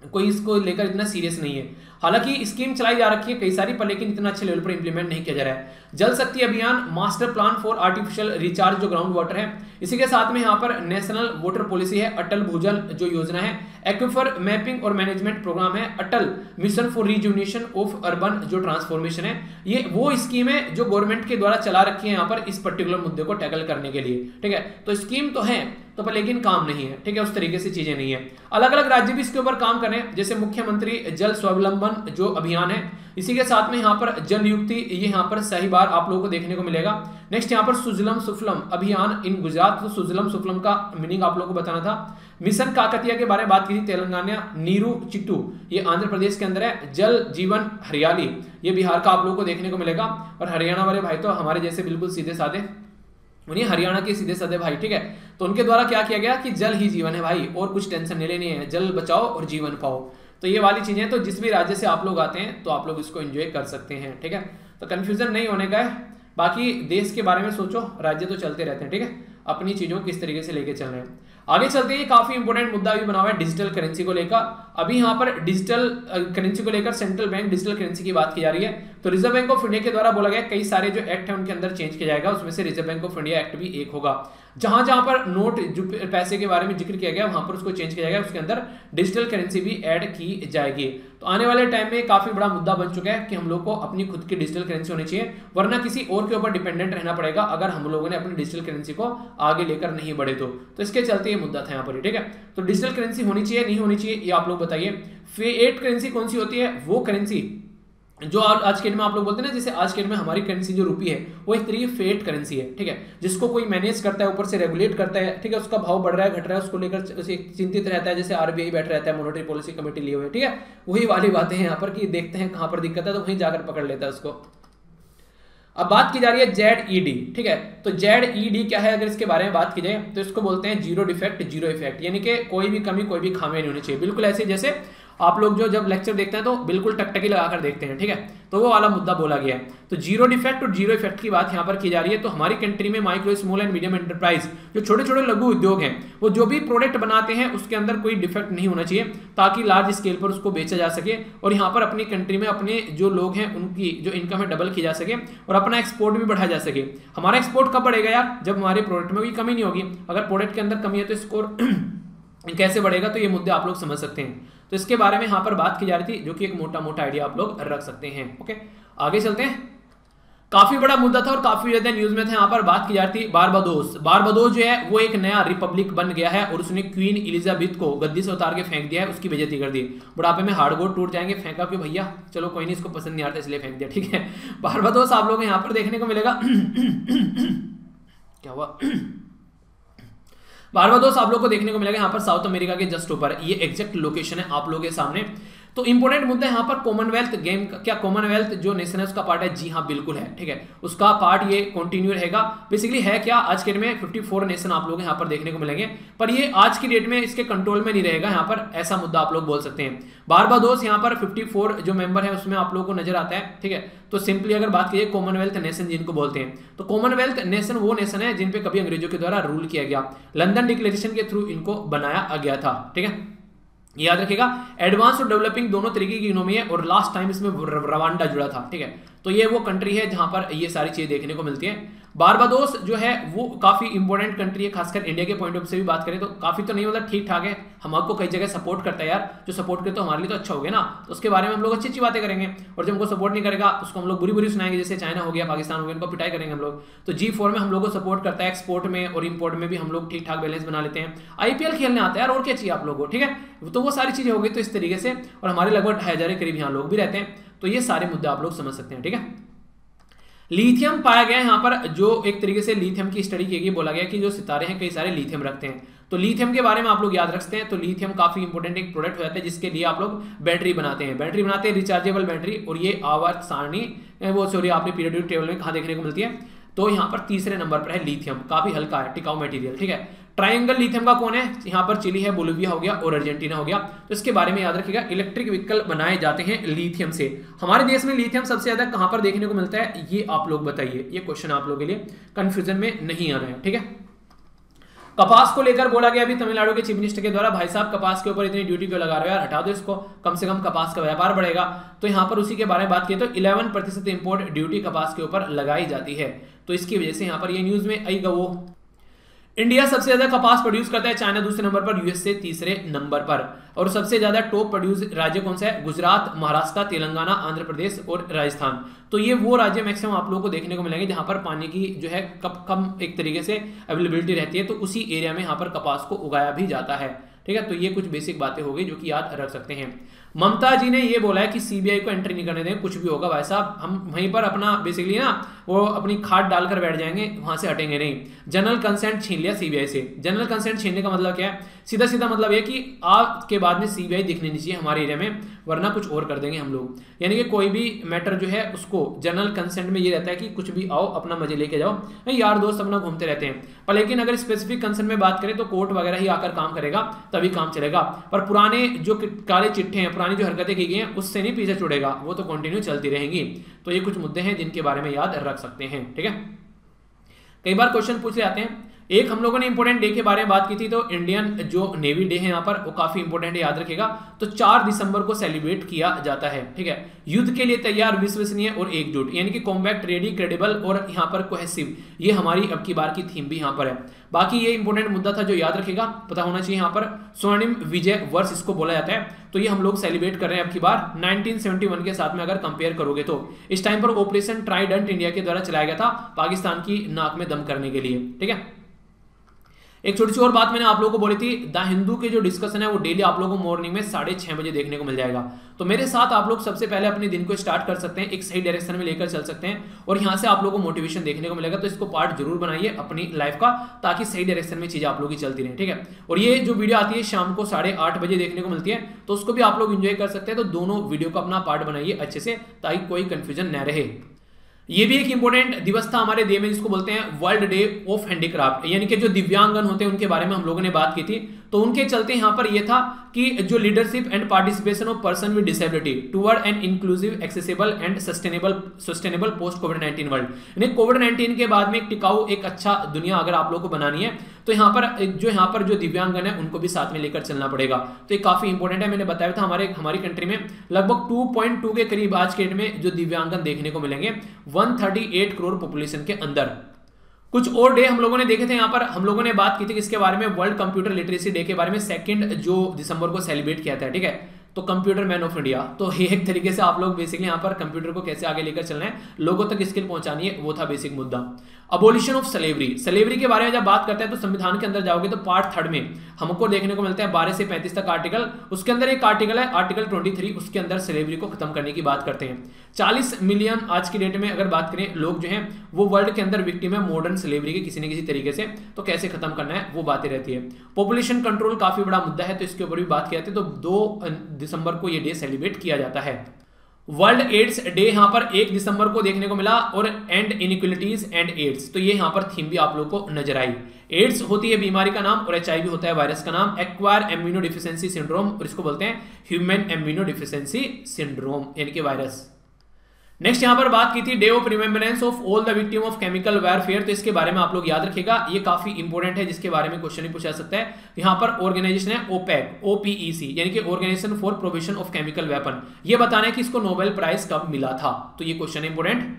S1: कोई इसको लेकर इतना सीरियस नहीं है। हालांकि स्कीम चलाई जा रखी है कई सारी, पर लेकिन इतना अच्छे लेवल पर इंप्लीमेंट नहीं किया जा रहा है। जल शक्ति अभियान, master plan for artificial recharge जो ग्राउंड वाटर है, इसी के साथ में यहाँ पर नेशनल वाटर पॉलिसी है, अटल भूजल जो योजना है, एक्विफर मैपिंग और मैनेजमेंट प्रोग्राम है, Atal mission for rejuvenation of urban जो ट्रांसफॉर्मेशन है, ये वो स्कीम है जो गवर्नमेंट के द्वारा चला रखी है यहाँ पर इस पर्टिकुलर मुद्दे को टैकल करने के लिए। ठीक है, तो स्कीम तो है तो पर लेकिन काम नहीं है। ठीक है, उस तरीके से चीजें नहीं है। अलग अलग राज्य भी इसके ऊपर काम कर रहे हैं, जैसे मुख्यमंत्री जल स्वावलंबन जो अभियान है, इसी के साथ में यहाँ पर जल युक्ति, ये यहाँ पर सही बार आप लोगों को देखने को मिलेगा। नेक्स्ट यहाँ पर सुजलम सुफलम अभियान इन गुजरात, तो सुजलम सुफलम का मीनिंग आप लोगों को बताना था। मिशन काकतिया के बारे में बात की थी, तेलंगाना, नीरू चिट्टू ये आंध्र प्रदेश के अंदर है, जल जीवन हरियाली ये बिहार का आप लोगों को देखने को मिलेगा। और हरियाणा वाले भाई तो हमारे जैसे बिल्कुल सीधे साधे, उन्हें हरियाणा के सीधे साधे भाई। ठीक है, तो उनके द्वारा क्या किया गया कि जल ही जीवन है भाई, और कुछ टेंशन नहीं लेनी है, जल बचाओ और जीवन पाओ। तो ये वाली चीजें, तो जिस भी राज्य से आप लोग आते हैं तो आप लोग इसको एंजॉय कर सकते हैं। ठीक है, तो कंफ्यूजन नहीं होने का है। बाकी देश के बारे में सोचो, राज्य तो चलते रहते हैं। ठीक है, अपनी चीजों को किस तरीके से लेके चल रहे हैं। आगे चलते हैं, काफी इंपोर्टेंट मुद्दा भी बना हुआ है डिजिटल करेंसी को लेकर। अभी यहाँ पर डिजिटल करेंसी को लेकर सेंट्रल बैंक डिजिटल करेंसी की बात की जा रही है। तो रिजर्व बैंक ऑफ इंडिया के द्वारा बोला गया कई सारे जो एक्ट है उनके अंदर चेंज किया जाएगा, उसमें से reserve bank of India act भी एक होगा। जहां जहां पर नोट जो पैसे के बारे में जिक्र किया गया वहां पर उसको चेंज किया जाएगा, उसके अंदर डिजिटल करेंसी भी ऐड की जाएगी। तो आने वाले टाइम में काफी बड़ा मुद्दा बन चुका है कि हम लोग को अपनी खुद की डिजिटल करेंसी होनी चाहिए, वरना किसी और के ऊपर डिपेंडेंट रहना पड़ेगा अगर हम लोगों ने अपनी डिजिटल करेंसी को आगे लेकर नहीं बढ़े तो इसके चलते ये मुद्दा था यहाँ पर। ठीक है, तो डिजिटल करेंसी होनी चाहिए नहीं होनी चाहिए ये आप लोग बताइए। फिएट करेंसी कौन सी होती है? वो करेंसी जो आज के डेट में आप लोग बोलते हैं ना, जैसे आज के डेट में हमारी करेंसी जो रुपी है वो एक तरीके फिएट करेंसी है। ठीक है, जिसको कोई मैनेज करता है, ऊपर से रेगुलेट करता है। ठीक है, उसका भाव बढ़ रहा है घट रहा है उसको लेकर चिंतित रहता है, जैसे आरबीआई बैठ रहता है, मॉनेटरी पॉलिसी कमेटी लिए हुए। ठीक है, वही वाली बातें हैं यहाँ पर कि देखते हैं कहां पर दिक्कत है तो वहीं जाकर पकड़ लेता है उसको। अब बात की जा रही है जेड-ई-डी। ठीक है, तो जेड-ई-डी क्या है? अगर इसके बारे में बात की जाए तो इसको बोलते हैं जीरो डिफेक्ट जीरो इफेक्ट, यानी कि कोई भी कमी कोई भी खामी नहीं होनी चाहिए। बिल्कुल ऐसे जैसे आप लोग जो जब लेक्चर देखते हैं तो बिल्कुल टकटकी लगाकर देखते हैं। ठीक है, तो वो वाला मुद्दा बोला गया है। तो जीरो डिफेक्ट और जीरो इफेक्ट की बात यहाँ पर की जा रही है। तो हमारी कंट्री में micro small and medium enterprise जो छोटे छोटे लघु उद्योग हैं, वो जो भी प्रोडक्ट बनाते हैं उसके अंदर कोई डिफेक्ट नहीं होना चाहिए, ताकि लार्ज स्केल पर उसको बेचा जा सके और यहाँ पर अपनी कंट्री में अपने जो लोग हैं उनकी जो इनकम है डबल की जा सके और अपना एक्सपोर्ट भी बढ़ाया जा सके। हमारा एक्सपोर्ट कब बढ़ेगा यार? जब हमारे प्रोडक्ट में कोई कमी नहीं होगी। अगर प्रोडक्ट के अंदर कमी है तो स्कोर कैसे बढ़ेगा? तो ये मुद्दे आप लोग समझ सकते हैं। तो इसके बारे में यहाँ पर बात की जा रही थी, जो कि एक मोटा मोटा आइडिया आप लोग रख सकते हैं। ओके, आगे चलते हैं। काफी बड़ा मुद्दा था और काफी ज्यादा न्यूज में था। यहाँ पर बात की जा रही थी बारबाडोस। बारबाडोस जो है वो एक नया रिपब्लिक बन गया है और उसने क्वीन एलिजाबेथ को गद्दी से उतार के फेंक दिया है, उसकी बेइज्जती कर दी। बुढ़ापे में हार्डकोर टूट जाएंगे, फेंका क्यों भैया? चलो कोई नहीं, इसको पसंद नहीं आता इसलिए फेंक दिया। ठीक है, बारबाडोस आप लोग यहाँ पर देखने को मिलेगा। क्या हुआ? बारबाडोस आप लोग को देखने को मिलेगा यहाँ पर साउथ अमेरिका के जस्ट ऊपर। ये एग्जैक्ट लोकेशन है आप लोगों के सामने। तो इंपॉर्टेंट मुद्दा यहाँ पर कॉमनवेल्थ गेम, क्या कॉमनवेल्थ जो नेशन है उसका पार्ट है? जी हाँ बिल्कुल है, ठीक है, उसका पार्ट ये कंटिन्यू रहेगा। बेसिकली है क्या, आज के डेट में 54 नेशन आप लोग यहाँ पर देखने को मिलेंगे, पर ये आज की डेट में इसके कंट्रोल में नहीं रहेगा यहाँ पर, ऐसा मुद्दा आप लोग बोल सकते हैं। बारबाडोस यहाँ पर 54 जो मेंबर है उसमें आप लोगों को नजर आता है, ठीक है। तो सिंपली अगर बात कीजिए कॉमनवेल्थ नेशन जिनको बोलते हैं, तो कॉमनवेल्थ नेशन वो नेशन है जिन पे कभी अंग्रेजों के द्वारा रूल किया गया, लंदन डिक्लेरेशन के थ्रू इनको बनाया गया था, ठीक है, याद रखिएगा। एडवांस और डेवलपिंग दोनों तरीके की इकोनॉमी है, और लास्ट टाइम इसमें रवांडा जुड़ा था, ठीक है। तो ये वो कंट्री है जहां पर ये सारी चीजें देखने को मिलती है। बारबाडोस जो है वो काफी इंपॉर्टेंट कंट्री है, खासकर इंडिया के पॉइंट ऑफ से भी बात करें तो काफी तो नहीं, मतलब ठीक ठाक है, हम आपको कई जगह सपोर्ट करता है यार, जो सपोर्ट करे तो हमारे लिए तो अच्छा हो गया ना, तो उसके बारे में हम लोग अच्छी अच्छी बातें करेंगे, और जो हमको सपोर्ट नहीं करेगा उसको हम लोग बुरी बुरी सुनाएंगे, जैसे चाइना हो गया, पाकिस्तान हो गया, इनको पिटाई करेंगे हम लोग। तो G4 में हम लोग को सपोर्ट करता है, एक्सपोर्ट में और इंपोर्ट में भी हम लोग ठीक ठाक बैलेंस बना लेते हैं, IPL खेलने आता है यार, और क्या चाहिए आप लोगों को, ठीक है। तो वो सारी चीजें हो गई तो इस तरीके से, और हमारे लगभग 2000 के करीब यहाँ लोग भी रहते हैं, तो ये सारे मुद्दे आप लोग समझ सकते हैं, ठीक है। लिथियम पाया गया यहाँ पर, जो एक तरीके से लिथियम की स्टडी की गई, बोला गया कि जो सितारे हैं कई सारे लिथियम रखते हैं, तो लिथियम के बारे में आप लोग याद रखते हैं। तो लिथियम काफी इंपॉर्टेंट एक प्रोडक्ट हो जाता है जिसके लिए आप लोग बैटरी बनाते हैं, रिचार्जेबल बैटरी, और ये आवर्त सारणी वो सॉरी आपने पीरियोडिक टेबल में कहाँ देखने को मिलती है, तो यहाँ पर तीसरे नंबर पर है लिथियम, काफी हल्का है, टिकाऊ मटेरियल, ठीक है। ट्रायंगल लिथियम का कौन है, यहाँ पर चिली है, बोलिविया हो गया और अर्जेंटीना हो गया, तो इसके बारे में याद रखिएगा। इलेक्ट्रिक व्हीकल बनाए जाते हैं लिथियम से। हमारे देश में लिथियम सबसे ज्यादा कहां पर देखने को मिलता है, ये आप लोग बताइए, ये क्वेश्चन आप लोगों के लिए कंफ्यूजन में नहीं आना है, ठीक है। कपास को लेकर बोला गया अभी तमिलनाडु के चीफ मिनिस्टर के द्वारा, भाई साहब कपास के ऊपर इतनी ड्यूटी क्यों लगा रहे हो यार, हटा दो इसको, कम से कम कपास का व्यापार बढ़ेगा। तो यहाँ पर उसी के बारे में बात की तो 11% इंपोर्ट ड्यूटी कपास के ऊपर लगाई जाती है, तो इसकी वजह से यहाँ पर ये न्यूज में आई गो। इंडिया सबसे ज्यादा कपास प्रोड्यूस करता है, चाइना दूसरे नंबर पर, यूएसए तीसरे नंबर पर, और सबसे ज्यादा टॉप प्रोड्यूस राज्य कौन सा है, गुजरात, महाराष्ट्र, तेलंगाना, आंध्र प्रदेश और राजस्थान। तो ये वो राज्य मैक्सिमम आप लोगों को देखने को मिलेंगे जहां पर पानी की जो है कम एक तरीके से अवेलेबिलिटी रहती है, तो उसी एरिया में यहाँ पर कपास को उगाया भी जाता है, ठीक है। तो ये कुछ बेसिक बातें हो गई जो कि याद रख सकते हैं। ममता जी ने ये बोला है कि सीबीआई को एंट्री नहीं करने दें, कुछ भी होगा भाई साहब, हम वहीं पर अपना बेसिकली ना वो अपनी खाद डालकर बैठ जाएंगे, वहां से हटेंगे नहीं। जनरल कंसेंट छीन लिया सीबीआई से, जनरल कंसेंट छीनने का मतलब क्या है, सीधा सीधा मतलब है कि आज के बाद में सीबीआई दिखनी नहीं चाहिए हमारे एरिया में, वरना कुछ और कर देंगे हम लोग। यानी कि कोई भी मैटर जो है उसको जनरल कंसेंट में ये रहता है कि कुछ भी आओ अपना मजे लेके जाओ, यार दोस्त अपना घूमते रहते हैं, पर लेकिन अगर स्पेसिफिक कंसेंट में बात करें तो कोर्ट वगैरह ही आकर काम करेगा, तभी काम चलेगा। पर पुराने जो काले चिट्ठे हैं, पुरानी जो हरकतें की गई हैं, उससे नहीं पीछे छुड़ेगा, वो तो कंटिन्यू चलती रहेंगी। तो ये कुछ मुद्दे हैं जिनके बारे में याद रख सकते हैं, ठीक है। कई बार क्वेश्चन पूछ ले आते हैं। एक हम लोगों ने इंपॉर्टेंट डे के बारे में बात की थी, तो इंडियन जो नेवी डे है यहाँ पर वो काफी इंपॉर्टेंट है, याद रखिएगा। तो 4 दिसंबर को सेलिब्रेट किया जाता है, ठीक है। युद्ध के लिए तैयार, विश्वसनीय और एकजुट, यानी कि कॉम्बैक्ट, रेडी, क्रेडिबल और यहाँ पर कोहेसिव, ये हमारी अब की बार की थीम भी यहाँ पर है। बाकी ये इंपॉर्टेंट मुद्दा था जो याद रखिएगा, पता होना चाहिए। यहाँ पर स्वर्णिम विजय वर्ष इसको बोला जाता है, तो ये हम लोग सेलिब्रेट कर रहे हैं अब की बार 1971 के साथ में अगर कंपेयर करोगे तो। इस टाइम पर ऑपरेशन ट्राइडेंट इंडिया के द्वारा चलाया गया था, पाकिस्तान की नाक में दम करने के लिए, ठीक है। एक छोटी सी और बात मैंने आप लोगों को बोली थी, द हिंदू के जो डिस्कशन है वो डेली आप लोगों को मॉर्निंग में 6:30 बजे देखने को मिल जाएगा। तो मेरे साथ आप लोग सबसे पहले अपने दिन को स्टार्ट कर सकते हैं, एक सही डायरेक्शन में लेकर चल सकते हैं, और यहाँ से आप लोगों को मोटिवेशन देखने को मिलेगा। तो इसको पार्ट जरूर बनाइए अपनी लाइफ का, ताकि सही डायरेक्शन में चीजें आप लोगों की चलती रहे, ठीक है। और ये जो वीडियो आती है शाम को 8:30 बजे देखने को मिलती है, तो उसको भी आप लोग एंजॉय कर सकते हैं। तो दोनों वीडियो को अपना पार्ट बनाइए अच्छे से, ताकि कोई कंफ्यूजन न रहे। ये भी एक इंपॉर्टेंट दिवस था हमारे डे में, जिसको बोलते हैं वर्ल्ड डे ऑफ हैंडीक्राफ्ट, यानी कि जो दिव्यांगन होते हैं उनके बारे में हम लोगों ने बात की थी। तो उनके चलते यहाँ पर यह था कि जो leadership and participation of person with disability toward an inclusive, accessible and sustainable post covid world, यानी कोविड-19 के बाद में एक टिकाऊ, एक अच्छा दुनिया अगर आप लोगों को बनानी है, तो यहाँ पर जो दिव्यांगन है उनको भी साथ में लेकर चलना पड़ेगा। तो ये काफी इंपॉर्टेंट है। मैंने बताया था हमारी कंट्री में लगभग 2.2 के करीब आज के डेट में जो दिव्यांगन देखने को मिलेंगे 138 करोड़ पॉपुलेशन के अंदर। कुछ और डे हम लोगों ने देखे थे, यहाँ पर हम लोगों ने बात की थी किसके बारे में, वर्ल्ड कंप्यूटर लिटरेसी डे के बारे में, 2 जो दिसंबर को सेलिब्रेट किया था, ठीक है। तो कंप्यूटर मैन ऑफ इंडिया, तो ये एक तरीके से आप लोग बेसिकली यहाँ पर कंप्यूटर को कैसे आगे लेकर चलना है, लोगों तक स्किल पहुंचानी है, वो था बेसिक मुद्दा। अबोलिशन ऑफ स्लेवरी के बारे में जब बात करते हैं तो संविधान के अंदर जाओगे तो पार्ट 3 में हमको देखने को मिलता है 12 से 35 तक आर्टिकल। उसके अंदर एक आर्टिकल है आर्टिकल 23, उसके अंदर स्लेवरी को खत्म करने की बात करते हैं। 40 मिलियन आज की डेट में अगर बात करें लोग जो हैं वो वर्ल्ड के अंदर विक्टिम है मॉडर्न स्लेवरी के किसी न किसी तरीके से, तो कैसे खत्म करना है वो बातें रहती है। पॉपुलेशन कंट्रोल काफी बड़ा मुद्दा है, तो इसके ऊपर भी बात की जाती है। तो दिसंबर को ये डे सेलिब्रेट किया जाता है। वर्ल्ड एड्स डे यहाँ पर 1 दिसंबर को देखने को मिला, और एंड इनइक्वलिटीज एंड एड्स, तो ये यहाँ पर थीम भी आप लोग को नजर आई। एड्स होती है बीमारी का नाम, और एचआईवी होता है वायरस का नाम, एक्वायर इम्यूनो डिफिशियंसी सिंड्रोम, और इसको बोलते हैं ह्यूमन इम्यूनो डिफिशियंसी सिंड्रोम यानी कि वायरस। नेक्स्ट यहां पर बात की थी day of remembrance of all the victim of chemical warfare, तो इसके बारे में आप लोग याद रखिएगा, ये काफी इंपॉर्टेंट है, जिसके बारे में क्वेश्चन ही पूछा सकता है। यहां पर ऑर्गेनाइजेशन है ओपेक, OPEC यानी कि organisation for provision of chemical weapon, ये बताना है कि इसको नोबेल प्राइज कब मिला था, तो ये क्वेश्चन इंपॉर्टेंट।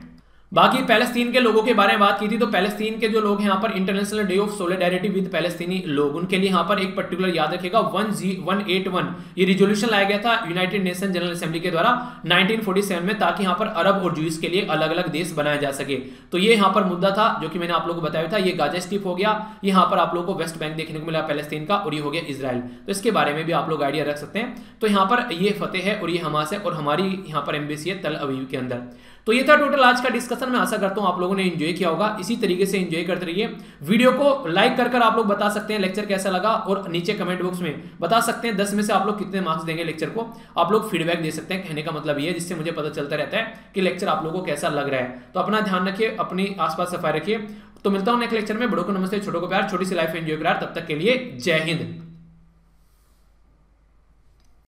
S1: बाकी पैलेस्तीन के लोगों के बारे में बात की थी, तो पैलेस्तीन के जो लोग हैं यहाँ पर international day of solidarity with Palestinian लोग, उनके लिए यहाँ पर एक पर्टिकुलर याद रखेगा 181 ये रिजोल्यूशन लाया गया था यूनाइटेड नेशन जनरल असेंबली के द्वारा 1947 में, ताकि यहाँ पर अरब और जूस के लिए अलग अलग देश बनाया जा सके। तो ये यहाँ पर मुद्दा था जो कि मैंने आप लोगों को बताया था। ये गाजा स्ट्रिप हो गया, यहाँ पर आप लोगों को वेस्ट बैंक देखने को मिला पैलेस्तीन का, और ये हो गया इजराइल, तो इसके बारे में भी आप लोग आइडिया रख सकते हैं। तो यहाँ पर ये फतेह है और ये हमास है, और हमारी यहाँ पर एम्बेसी है तल अवीव के अंदर। तो ये था टोटल आज का डिस्कशन। मैं आशा करता हूं आप लोगों ने एंजॉय किया होगा, इसी तरीके से एंजॉय करते रहिए। वीडियो को लाइक कर आप लोग बता सकते हैं लेक्चर कैसा लगा, और नीचे कमेंट बॉक्स में बता सकते हैं 10 में से आप लोग कितने मार्क्स देंगे लेक्चर को। आप लोग फीडबैक दे सकते हैं, कहने का मतलब ये है, जिससे मुझे पता चलता रहता है कि लेक्चर आप लोगों को कैसा लग रहा है। तो अपना ध्यान रखिए, अपनी आसपास सफाई रखिए। तो मिलता हूं नेक्स्ट लेक्चर में। बड़ों को नमस्ते, छोटों को प्यार, छोटी सी लाइफ एंजॉय करार। तब तक के लिए जय हिंद।